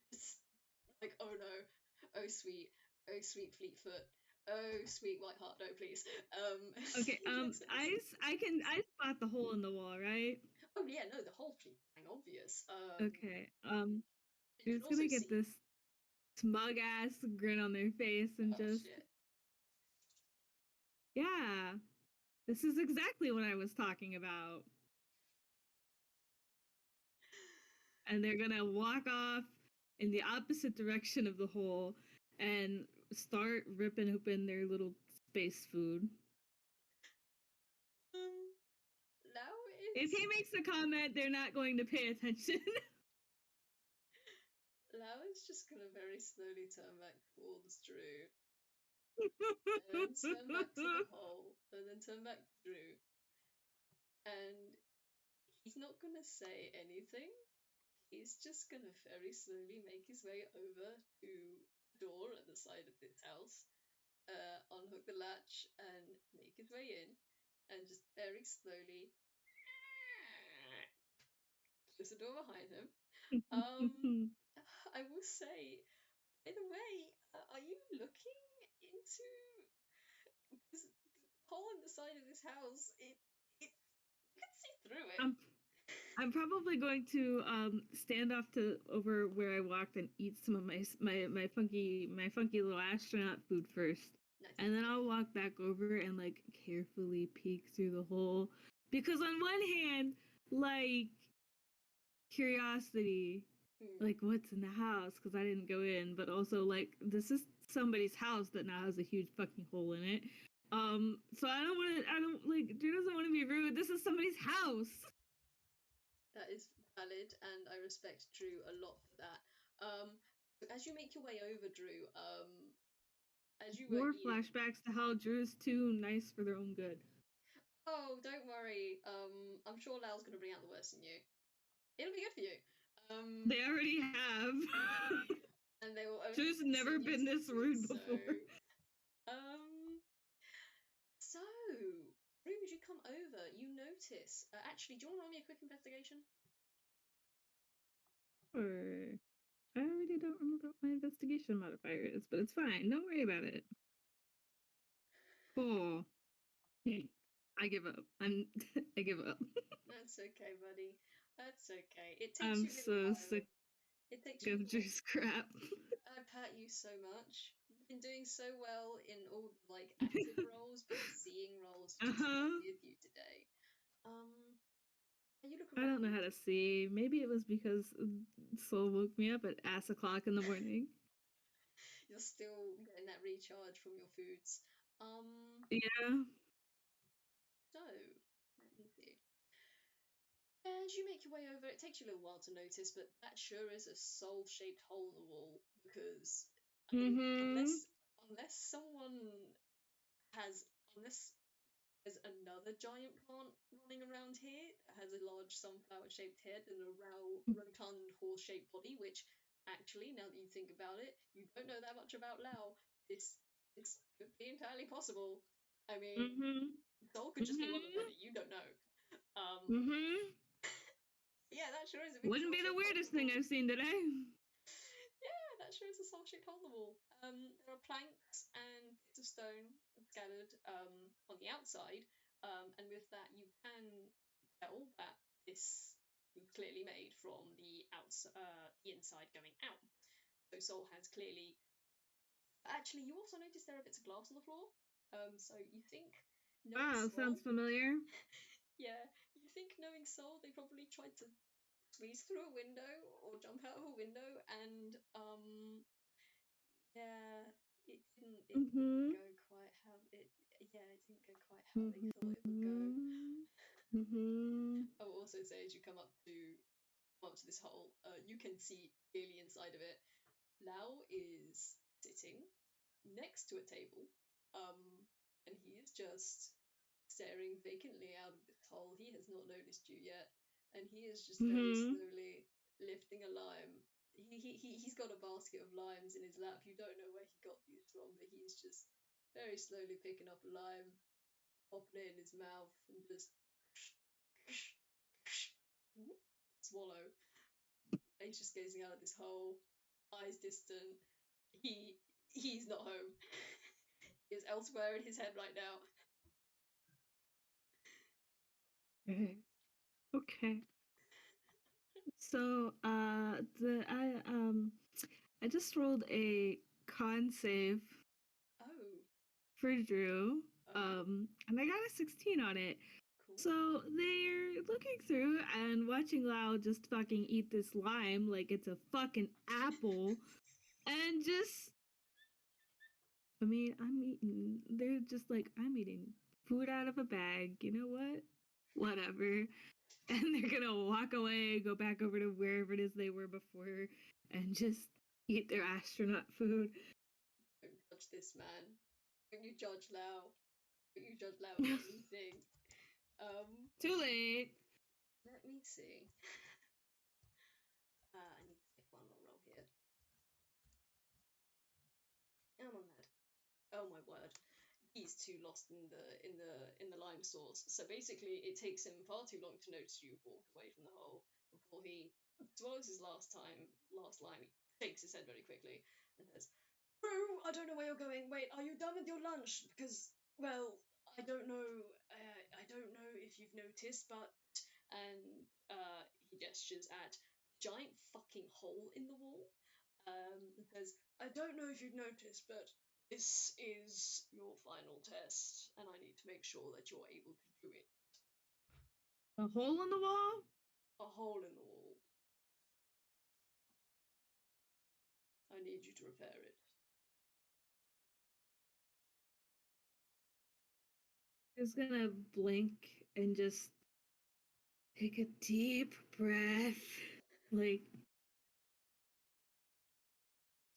it's like, oh no, oh sweet Fleetfoot. Oh, sweet white heart, no, please. Okay, I spot the hole in the wall, right? Oh yeah, no, the whole thing obvious. Okay. You can Dude's also gonna get see. this smug ass grin on their face and Oh just, shit. yeah, this is exactly what I was talking about. And they're gonna walk off in the opposite direction of the hole and start ripping open their little space food. Lao If is he makes a comment, they're not going to pay attention. Lao is just gonna very slowly turn back towards Drew, and then turn back to the hole, and then turn back to Drew, and he's not gonna say anything. He's just gonna very slowly make his way over to the door at the side of this house, unhook the latch, and make his way in, and just very slowly close the door behind him. I will say, by the way, are you looking into this hole in the side of this house? You can see through it. I'm probably going to stand off to over where I walked and eat some of my funky little astronaut food first. Nice. And then I'll walk back over and like carefully peek through the hole. Because on one hand, like curiosity, like what's in the house, because I didn't go in, but also like this is somebody's house that now has a huge fucking hole in it. So I don't like Drew doesn't want to be rude. This is somebody's house. That is valid, and I respect Drew a lot for that. As you make your way over, Drew, as you were More eating... flashbacks to how Drew's too nice for their own good. Oh, don't worry. I'm sure Lao's gonna bring out the worst in you. It'll be good for you. They already have. And they will only Drew's never been this rude before. So, Drew, as you come over, you notice. Actually, do you want to roll me a quick investigation? Sure. I already don't remember what my investigation modifier is, but it's fine. Don't worry about it. Oh. I give up. I give up. That's okay, buddy. That's okay. It takes I'm you a little so while. sick It takes you of Drew's crap. I pat you so much. You've been doing so well in all like active roles, but the seeing roles just not with you today. You look around. I don't know how to see. Maybe it was because Soul woke me up at ass o'clock in the morning. You're still getting that recharge from your foods. Yeah. So, let me see. As you make your way over, it takes you a little while to notice, but that sure is a soul-shaped hole in the wall. Because I mean, unless there's another giant plant running around here that has a large sunflower-shaped head and a rotund horse-shaped body, which actually, now that you think about it, you don't know that much about Lao. This could be entirely possible. I mean, Soul could just be one of many. You don't know. Yeah, that sure is a big Wouldn't be the weirdest thing I've seen today. Yeah, that sure is a soul-shaped hole in the wall. There are planks and bits of stone scattered on the outside, and with that you can tell that this was clearly made from the inside going out. So Soul has clearly... Actually, you also notice there are bits of glass on the floor. So you think... Wow, sounds familiar. Yeah, you think knowing Soul, they probably tried to squeeze through a window or jump out of a window, and yeah, it didn't go quite how it didn't go quite how they thought it would go. I will also say, as you come up to this hole, you can see clearly inside of it. Lao is sitting next to a table, and he is just staring vacantly out of this hole. He has not noticed you yet, and he is just very slowly lifting a lime. He's got a basket of limes in his lap. You don't know where he got these from, but he's just very slowly picking up a lime, popping it in his mouth, and just swallow. And he's just gazing out at this hole, eyes distant. He's not home. He is elsewhere in his head right now. Okay. So, I just rolled a con save Oh. for Drew. Oh. And I got a 16 on it. Cool. So they're looking through and watching Lao just fucking eat this lime like it's a fucking apple, and just, I mean, they're just like, I'm eating food out of a bag. You know what? Whatever. And they're gonna walk away, go back over to wherever it is they were before, and just eat their astronaut food. Don't judge this man. Don't you judge Lao. Don't you judge Lao for anything. Too late. Let me see. I need to make one more roll here. Come on, lad. Oh my word. He's too lost in the lime source. So basically, it takes him far too long to notice you've walked away from the hole before he swallows his last lime. He shakes his head very quickly and says, "Drew, I don't know where you're going. Wait, are you done with your lunch? Because, well, I don't know. I don't know if you've noticed, but..." And he gestures at a giant fucking hole in the wall. And says, "I don't know if you've noticed, but this is your final test, and I need to make sure that you're able to do it." A hole in the wall? A hole in the wall. I need you to repair it. He's gonna blink and just take a deep breath. Like,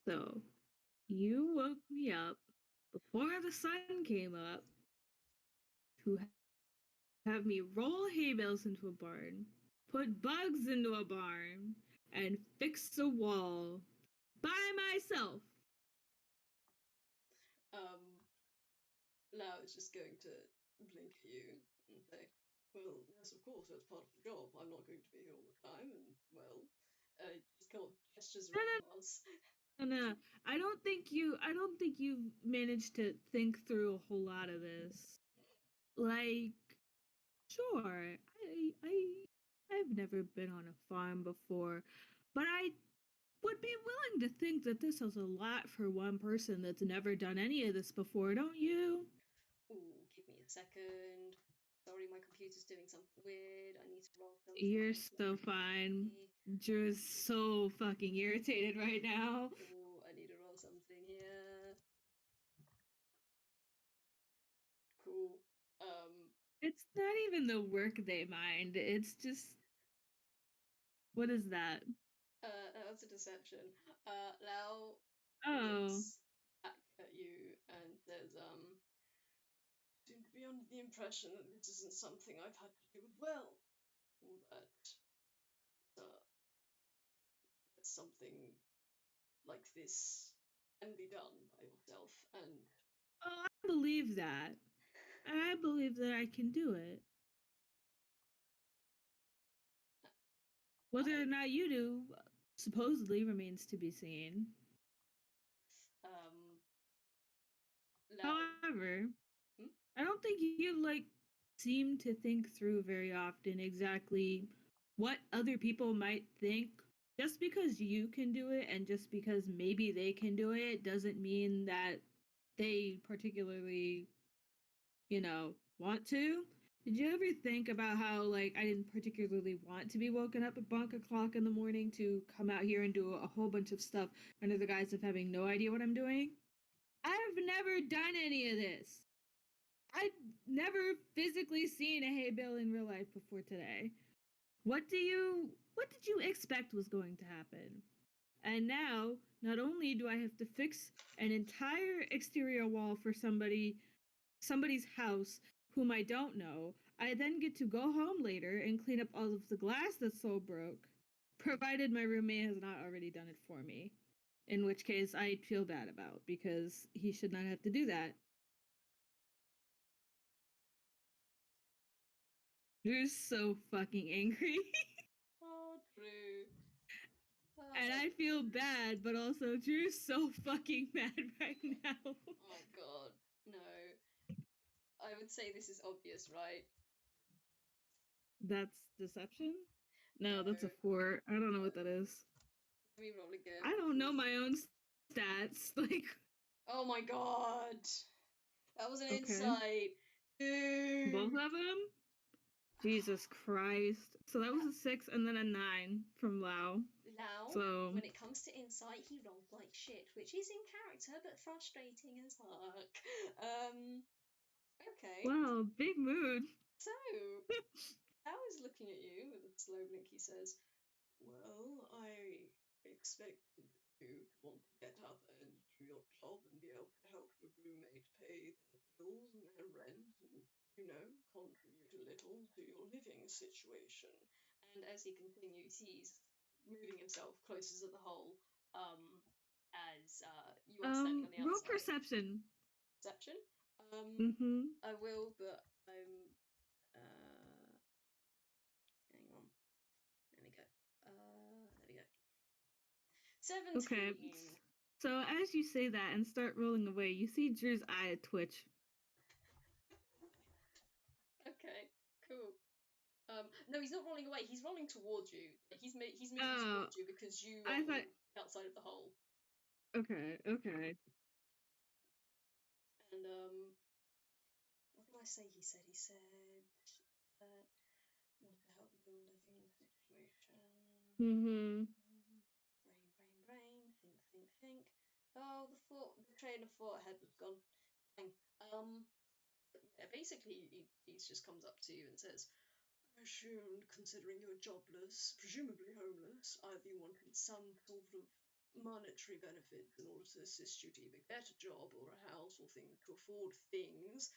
so you woke me up before the sun came up to have me roll hay bales into a barn, put bugs into a barn, and fix a wall by myself. Lao is just going to blink at you and say, "Well, yes, of course, that's part of the job. I'm not going to be here all the time, and, well..." Just kind of gestures around the house. No, I don't think you managed to think through a whole lot of this. Like, sure, I've never been on a farm before, but I would be willing to think that this is a lot for one person that's never done any of this before, don't you? Ooh, give me a second. Sorry, my computer's doing something weird. I need to roll something. You're so fine. Drew's so fucking irritated right now. Ooh, I need to roll something here. Cool. It's not even the work they mind. It's just, what is that? That's a deception. Lao Oh. looks back at you and says, "Seem to be under the impression that this isn't something I've had to do with well, or that something like this can be done by yourself, and..." Oh, I believe that. I believe that I can do it. Whether or not you do, supposedly remains to be seen. However, I don't think you seem to think through very often exactly what other people might think. Just because you can do it and just because maybe they can do it doesn't mean that they particularly, want to. Did you ever think about how, I didn't particularly want to be woken up at bonk o'clock in the morning to come out here and do a whole bunch of stuff under the guise of having no idea what I'm doing? I've never done any of this. I've never physically seen a hay bale in real life before today. What did you expect was going to happen? And now, not only do I have to fix an entire exterior wall for somebody's house whom I don't know, I then get to go home later and clean up all of the glass that's so broke, provided my roommate has not already done it for me. In which case I'd feel bad about, because he should not have to do that. Drew's so fucking angry. Oh, Drew. And I feel bad, but also Drew's so fucking mad right now. Oh god. No. I would say this is obvious, right? That's deception? No, that's a No. 4. I don't know what that is. Let me roll again. I don't know my own stats. Like, Oh my god. That was an okay. insight. Dude. Both of them? Jesus Christ. So that was a 6 and then a 9 from Lao. Lao, So when it comes to insight, he rolled like shit, which is in character but frustrating as fuck. Okay. wow, big mood. So, Lao is looking at you with a slow blink. He says, "Well, I expected you to want to get up and do your job and be able to help your roommate pay their bills and their rent and, contribute a little to your living situation." And as he continues, he's moving himself closer to the hole, as you are standing on the Roll outside. perception. Perception? Mm-hmm. I will, but I'm. Hang on. There we go. There we go. 17. Okay. So as you say that and start rolling away, you see Drew's eye twitch. Okay, cool. No, he's not rolling away. He's rolling towards you. He's moving towards you because you are I thought... outside of the hole. Okay. And what did I say? He said wanted to help build a living situation. Mm-hmm. Brain. Think. Oh, the train of thought ahead was gone. Dang. Yeah, basically, he just comes up to you and says, "I assumed, considering you're jobless, presumably homeless, either you wanted some sort of monetary benefits in order to assist you to either get a job or a house or things to afford things,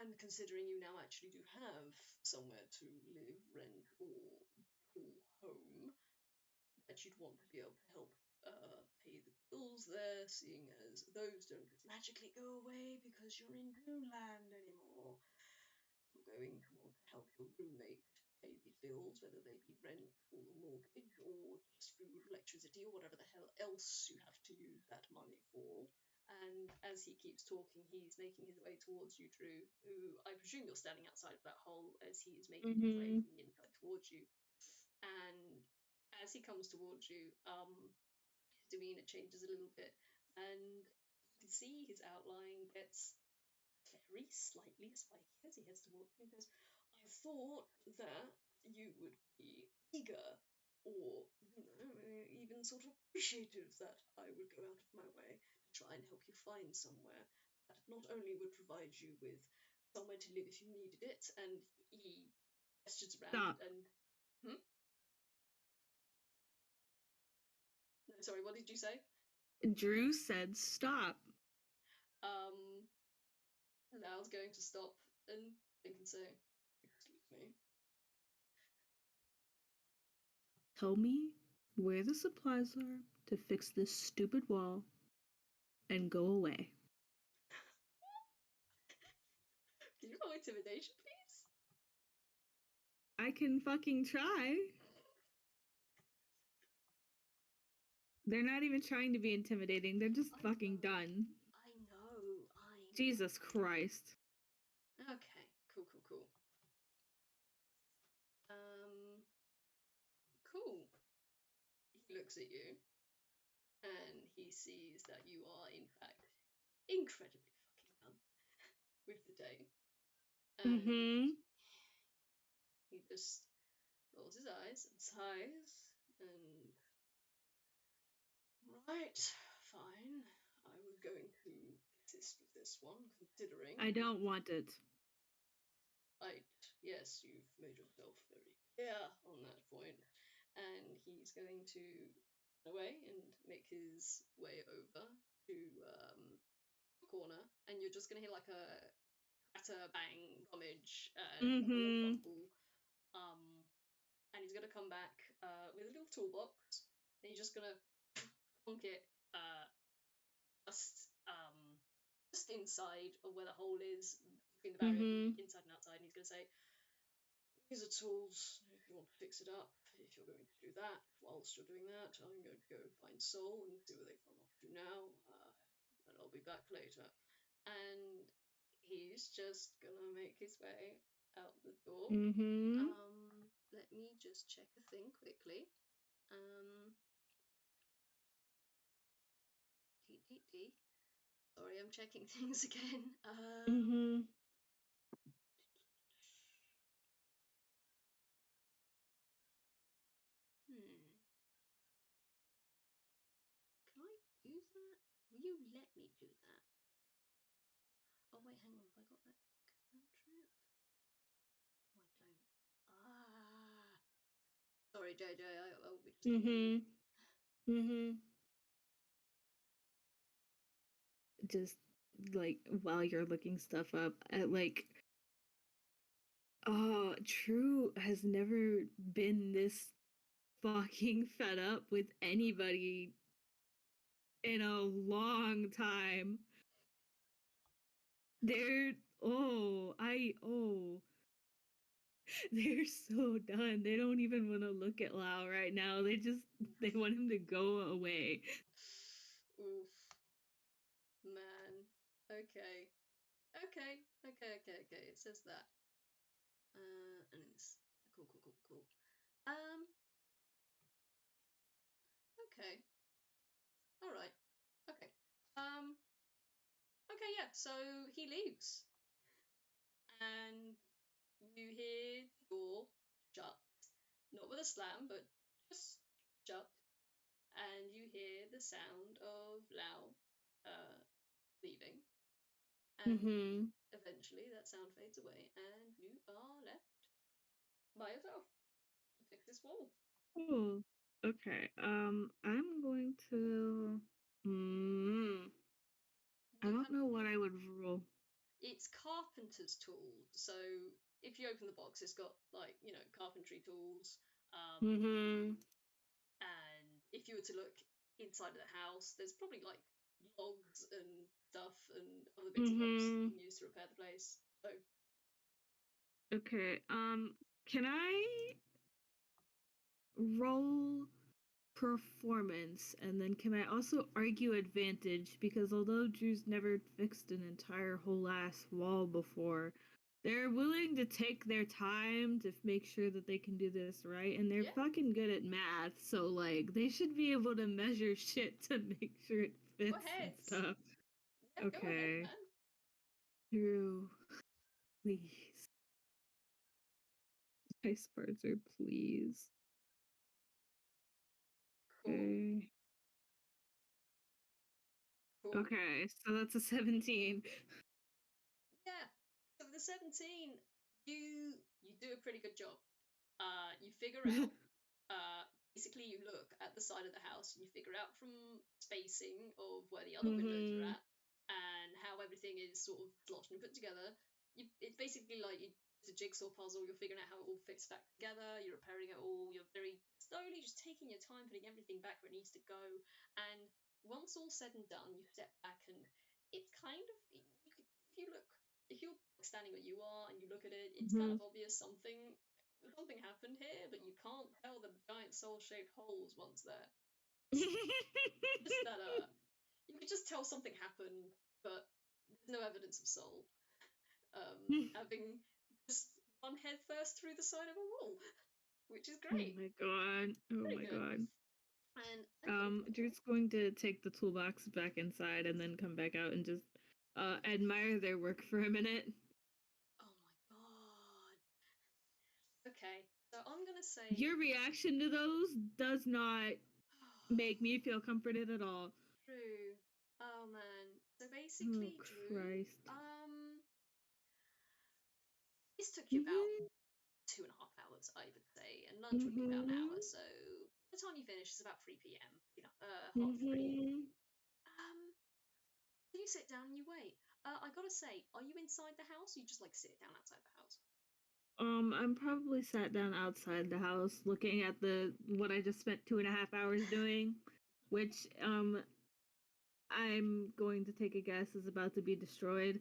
and considering you now actually do have somewhere to live, rent, or call home, that you'd want to be able to help pay the bills there, seeing as those don't just magically go away because you're in Dreamland anymore. You're going to want to help your roommate pay these bills, whether they be rent or the mortgage or just food, electricity, or whatever the hell else you have to use that money for." And as he keeps talking, he's making his way towards you, Drew, who I presume you're standing outside of that hole as he is making his way from the inside towards you. And as he comes towards you, his demeanor changes a little bit, and you can see his outline gets very slightly spiky as he heads towards you and says, "I thought that you would be eager or, even sort of appreciative that I would go out of my way to try and help you find somewhere that not only would provide you with somewhere to live if you needed it," and he gestures around. Stop. And no, sorry, what did you say? Drew said stop. Lao's going to stop and think and say, "Excuse me." Tell me where the supplies are to fix this stupid wall and go away. Can you roll intimidation, please? I can fucking try. They're not even trying to be intimidating. They're just fucking done. I know. Jesus Christ. Okay, cool. Cool. He looks at you and he sees that you are, in fact, incredibly fucking done with the day. And he just rolls his eyes and sighs and, "Right, fine. I was going to assist with this one, considering..." I don't want it. Right, yes, you've made yourself very clear on that point. And he's going to run away and make his way over to the corner, and you're just going to hear like a clatter, bang, rummage, and a rumble. And he's going to come back with a little toolbox, and he's just going to conk it just inside of where the hole is, between the barrier, inside and outside, and he's going to say, "These are tools if you want to fix it up. If you're going to do that, whilst you're doing that, I'm going to go find Soul and see where they've gone off to now, and I'll be back later." and he's just gonna make his way out the door. Let me just check a thing quickly. Sorry, I'm checking things again. Can I do that? Will you let me do that? Oh wait, hang on. Have I got that cantrip? No, I don't. Sorry, JayJay. I will be just a moment. Just like while you're looking stuff up, like, oh, True has never been this fucking fed up with anybody in a long time. They're they're so done. They don't even want to look at Lao right now. They want him to go away. Oof. Man. Okay. It says that. And it's cool. Okay. Alright. Okay. Okay, yeah, so he leaves. And you hear the door shut. Not with a slam, but just shut. And you hear the sound of Lao leaving. And eventually that sound fades away and you are left by yourself to fix this wall. Oh, okay. I'm going to. I don't know what I would roll. It's carpenter's tools. So if you open the box, it's got like, carpentry tools. And if you were to look inside of the house, there's probably like logs and stuff and other bits and bobs that you can use to repair the place. So okay. Can I roll performance, and then can I also argue advantage? Because although Drew's never fixed an entire whole ass wall before, they're willing to take their time to make sure that they can do this right, and they're fucking good at math, so like they should be able to measure shit to make sure it fits and stuff. Yeah, okay. Go ahead, man. Drew, please. Ice Sparzer, please. Cool. Okay. Cool. Okay, so that's a 17. Yeah. So with the 17, you do a pretty good job. You figure out, basically you look at the side of the house and you figure out from spacing of where the other windows are at and how everything is sort of slotted and put together. It's basically like it's a jigsaw puzzle. You're figuring out how it all fits back together. You're repairing it all. You're very slowly just taking your time, putting everything back where it needs to go. And once all said and done, you step back and it's kind of, if you're standing where you are and you look at it, it's kind of obvious something happened here, but you can't tell the giant soul-shaped holes once there. Just that you could just tell something happened, but there's no evidence of soul. Having just run head first through the side of a wall, which is great. Oh my god. Pretty good. And Drew's going to take the toolbox back inside and then come back out and just admire their work for a minute. Oh my god. Okay, so I'm gonna say your reaction to those does not make me feel comforted at all. True. Oh man. So basically, Drew, this took you about 2.5 hours, I would say, and lunch would be about an hour. So by the time you finish, it's about 3 p.m. Half 3. You sit down and you wait. I gotta say, are you inside the house? Or you just like sit down outside the house? I'm probably sat down outside the house looking at what I just spent 2.5 hours doing, which I'm going to take a guess is about to be destroyed.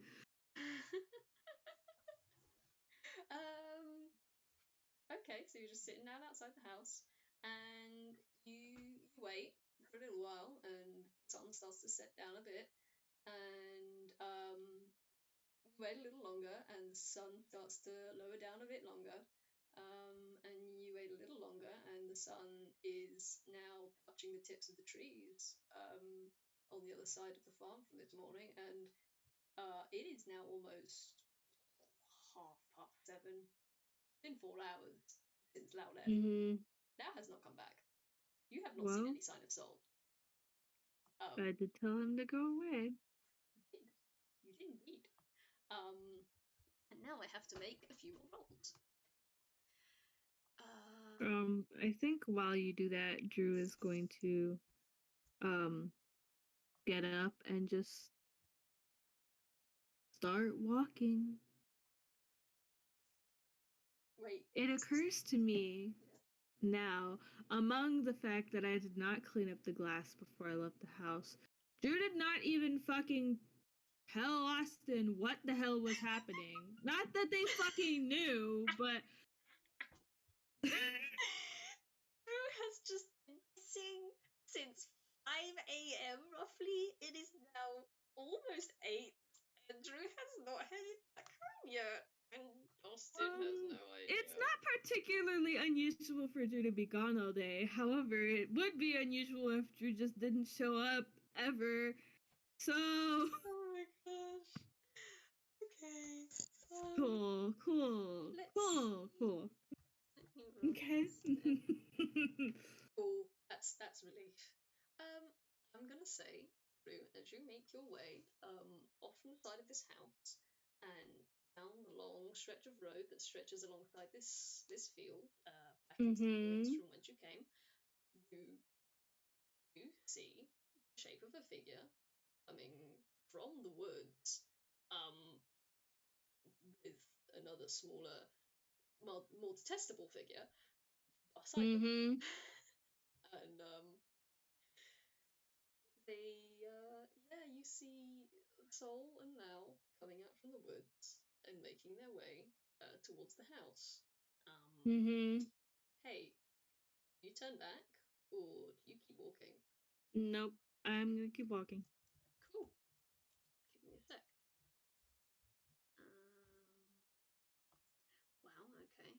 Okay, so you're just sitting down outside the house and you wait for a little while and the sun starts to set down a bit and wait a little longer, and the sun starts to lower down a bit longer. And you wait a little longer, and the sun is now touching the tips of the trees on the other side of the farm from this morning, and it is now almost 7:30. It's been 4 hours since Lao left. Mm-hmm. Lao has not come back. You have not seen Well, any sign of Soul. I did tell him to go away. You did indeed. And now I have to make a few more rolls. I think while you do that, Drew is going to get up and just start walking. Wait. It occurs to me now, among the fact that I did not clean up the glass before I left the house, Drew did not even fucking tell Austin what the hell was happening. Not that they fucking knew, but Drew has just been missing since 5 a.m. roughly. It is now almost 8, and Drew has not headed back home yet. And Austin has no idea. It's not particularly unusual for Drew to be gone all day. However, it would be unusual if Drew just didn't show up ever. So. Oh my gosh. Okay. Cool. Okay. Cool. That's relief. I'm gonna say, Drew, as you make your way off from the side of this house and down the long stretch of road that stretches alongside this field, back into the woods from whence you came, you see the shape of a figure coming from the woods, with another smaller, more detestable figure beside them. And you see Sol and Lao coming out from the woods and making their way towards the house. Hey, do you turn back or do you keep walking? Nope, I'm gonna keep walking. Cool. Give me a sec. Wow, okay.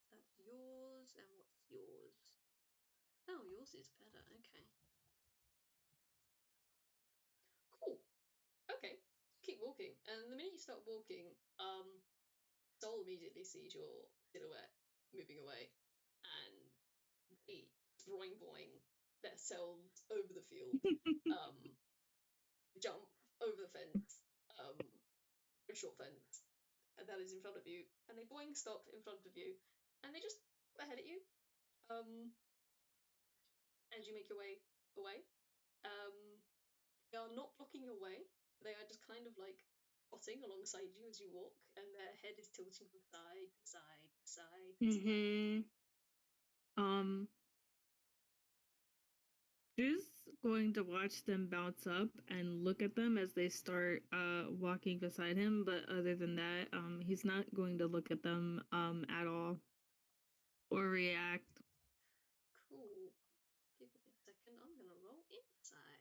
That's yours, and what's yours? Oh, yours is better, okay. Cool. Okay, keep walking, and the minute you start walking, Soul immediately sees your silhouette moving away, and they boing themselves over the field, jump over the fence, very short fence, and that is in front of you, and they boing stop in front of you, and they just ahead at you, as you make your way away. They are not blocking your way. They are just kind of like trotting alongside you as you walk, and their head is tilting from side to side to side to side. Drew's going to watch them bounce up and look at them as they start walking beside him, but other than that, he's not going to look at them at all or react. Cool. Give me a second. I'm gonna roll insight.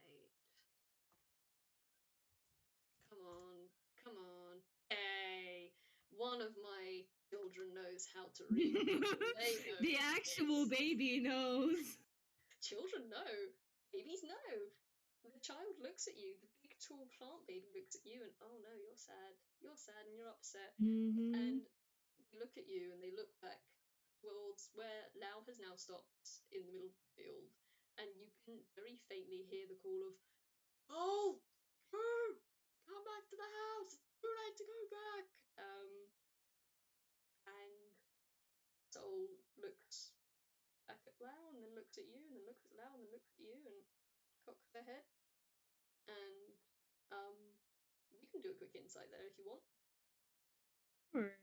Come on. Hey, one of my children knows how to read. They know the actual baby knows. Children know. Babies know. The child looks at you. The big, tall plant baby looks at you, and oh no, you're sad. You're sad, and you're upset. And they look at you, and they look back towards where Lao has now stopped in the middle of the field, and you can very faintly hear the call of, "Oh, come back to the house! It's too late to go back!" And Soul looks back at Lao, and then looks at you, and then looks at Lao, and then looks at you, and cocks their head. And you can do a quick insight there if you want. Sure.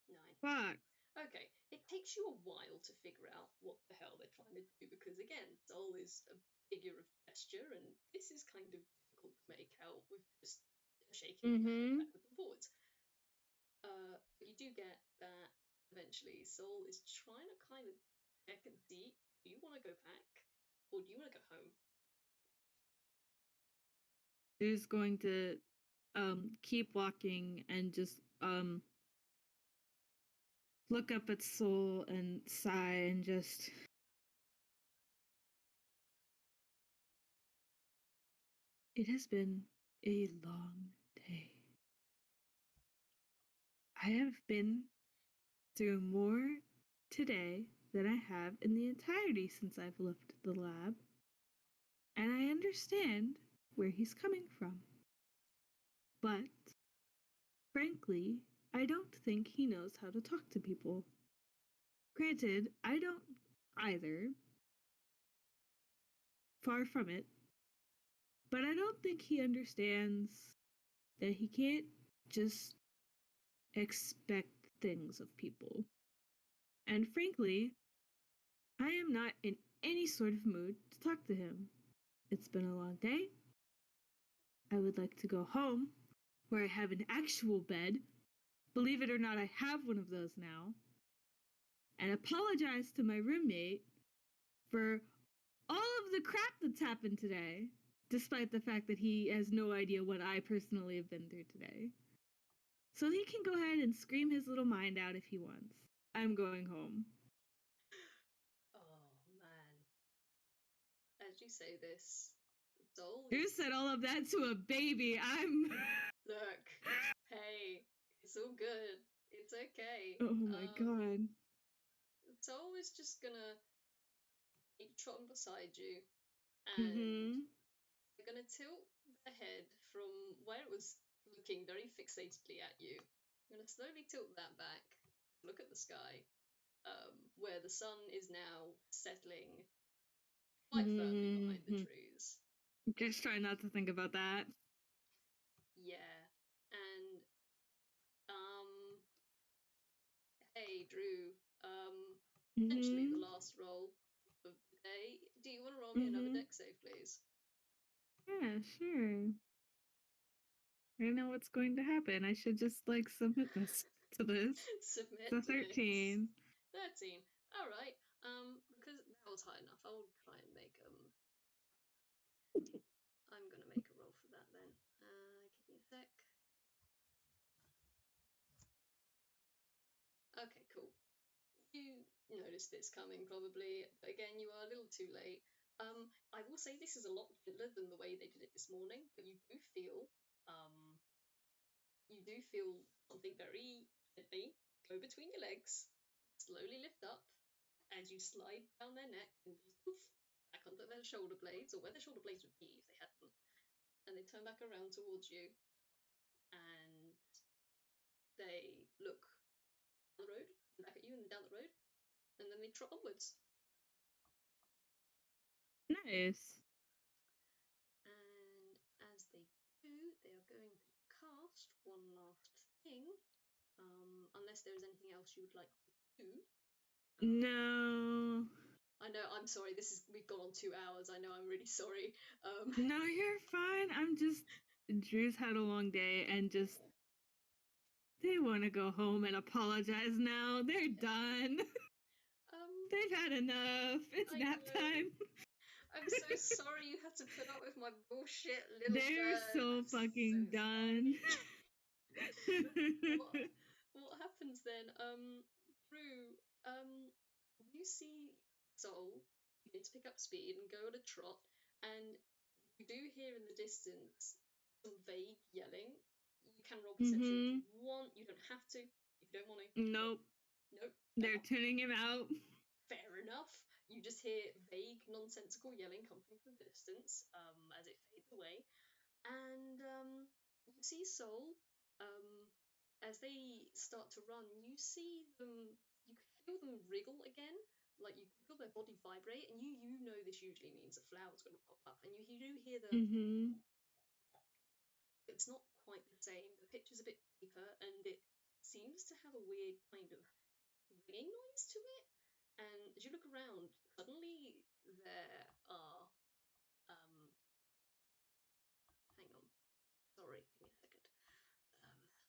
9. Fuck. Okay, it takes you a while to figure out what the hell they're trying to do, because again, Soul is a figure of gesture, and this is kind of difficult to make out with just shaking the head backwards and forwards. But you do get that eventually Soul is trying to kind of check and see, do you want to go back or do you want to go home? Drew's going to keep walking and just look up at Soul and sigh and just it has been a long day. I have been through more today than I have in the entirety since I've left the lab. And I understand where he's coming from. But, frankly, I don't think he knows how to talk to people. Granted, I don't either. Far from it. But I don't think he understands that he can't just expect things of people. And frankly, I am not in any sort of mood to talk to him. It's been a long day. I would like to go home, where I have an actual bed. Believe it or not, I have one of those now. And apologize to my roommate for all of the crap that's happened today, despite the fact that he has no idea what I personally have been through today. So he can go ahead and scream his little mind out if he wants. I'm going home. Oh, man. As you say this, Soul You is... said all of that to a baby. Look, hey, it's all good. It's okay. Oh my god. Soul is just gonna keep trotting beside you, and Mm-hmm. they're gonna tilt their head from where it was looking very fixatedly at you. I'm gonna slowly tilt that back, look at the sky, where the sun is now settling quite firmly behind the trees. Just try not to think about that. Yeah, and hey Drew, essentially the last roll of the day. Do you want to roll me another deck save, please? Yeah, sure. I know what's going to happen. I should just submit this to this. Submit The to 13. This. 13. All right. Because that was high enough, I'll try and make I'm gonna make a roll for that then. Give me a sec. Okay, cool. You noticed this coming probably, but again, you are a little too late. I will say this is a lot gentler than the way they did it this morning, but you do feel something very gently go between your legs, slowly lift up as you slide down their neck and just poof back onto their shoulder blades, or where their shoulder blades would be if they had them. And they turn back around towards you, and they look down the road, back at you, and then down the road, and then they trot onwards. Nice. And as they do, they are going to cast one last thing. Unless there's anything else you would like to do. No. I know, I'm sorry, we've gone on 2 hours. I know, I'm really sorry. No, you're fine. Drew's had a long day and just they want to go home and apologize now. They're done. They've had enough. It's nap time. I'm so sorry you had to put up with my bullshit, little They're bird. so fucking done. What happens then? Drew, you see Soul begin to pick up speed and go at a trot, and you do hear in the distance some vague yelling. You can roll perception if you want. You don't have to if you don't want to. Nope. Nope. They're tuning him out. Fair enough. You just hear vague, nonsensical yelling come from the distance as it fades away. And you see Soul, as they start to run, you see them, you can feel them wriggle again, like you can feel their body vibrate, and you know this usually means a flower's going to pop up, and you do hear the... It's not quite the same, the pitch is a bit deeper, and it seems to have a weird kind of ringing noise to it. And as you look around, suddenly there are... hang on. Sorry, give me a second.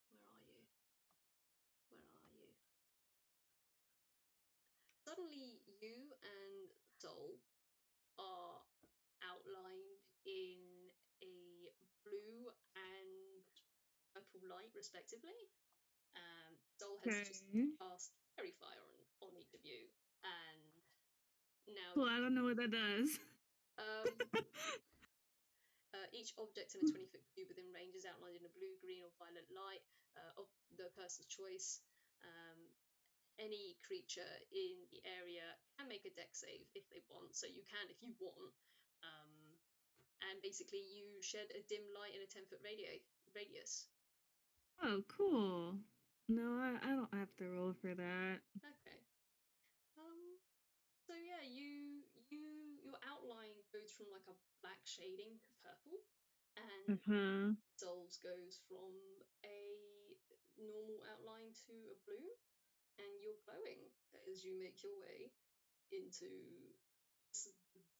Where are you? Where are you? Suddenly, you and Soul are outlined in a blue light, respectively. Soul has just cast Fairy Fire on each of you, and now. Well, I don't know what that does. Each object in a 20-foot cube within range is outlined in a blue, green, or violet light of the person's choice. Any creature in the area can make a dex save if they want, so you can if you want. And basically, you shed a dim light in a 10-foot radius. Oh, cool. No, I don't have to roll for that. Okay. So yeah, your outline goes from like a black shading to purple, and Souls goes from a normal outline to a blue, and you're glowing as you make your way into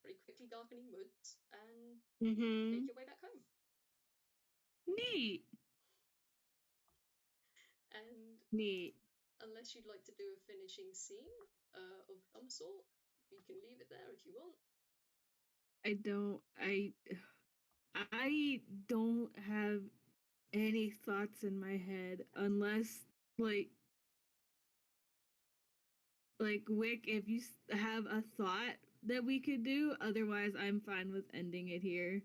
very quickly darkening woods and make your way back home. Neat. And neat. Unless you'd like to do a finishing scene of some sort, we can leave it there if you want. I don't have any thoughts in my head unless like Wick, if you have a thought that we could do, otherwise I'm fine with ending it here.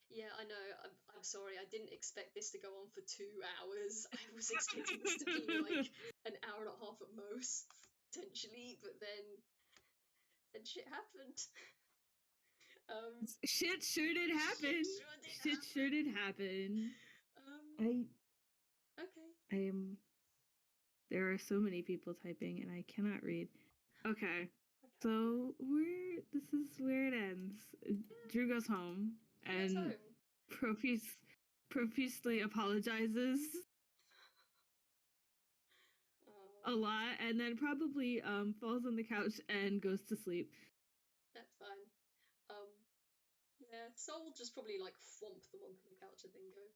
Yeah, I know. I'm sorry. I didn't expect this to go on for 2 hours. I was expecting this to be like an hour and a half at most, potentially. But then shit happened. Shit sure did happen. Shit sure did happen. Okay. I am. There are so many people typing, and I cannot read. Okay. So this is where it ends. Drew goes home and profusely apologizes a lot, and then probably falls on the couch and goes to sleep. That's fine. Yeah, Soul will just probably like thwomp them onto the couch and then go.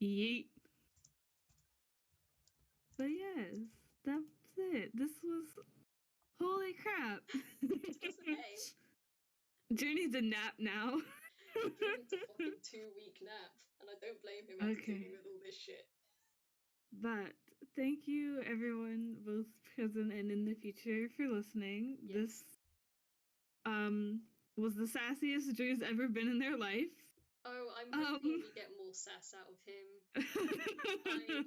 Yeet. But yes, that's it. This was holy crap. This was a game. Drew needs a nap now. Drew needs a fucking 2-week nap, and I don't blame him after dealing with all this shit. But thank you, everyone, both present and in the future, for listening. Yes. This was the sassiest Drew's ever been in their life. Oh, I'm hoping we get more sass out of him.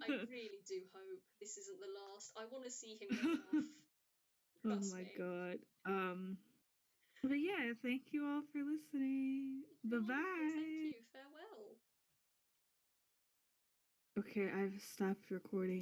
I really do hope this isn't the last. I want to see him get off. Oh my god. But yeah, thank you all for listening. Bye-bye. Thank you. Farewell. Okay, I've stopped recording.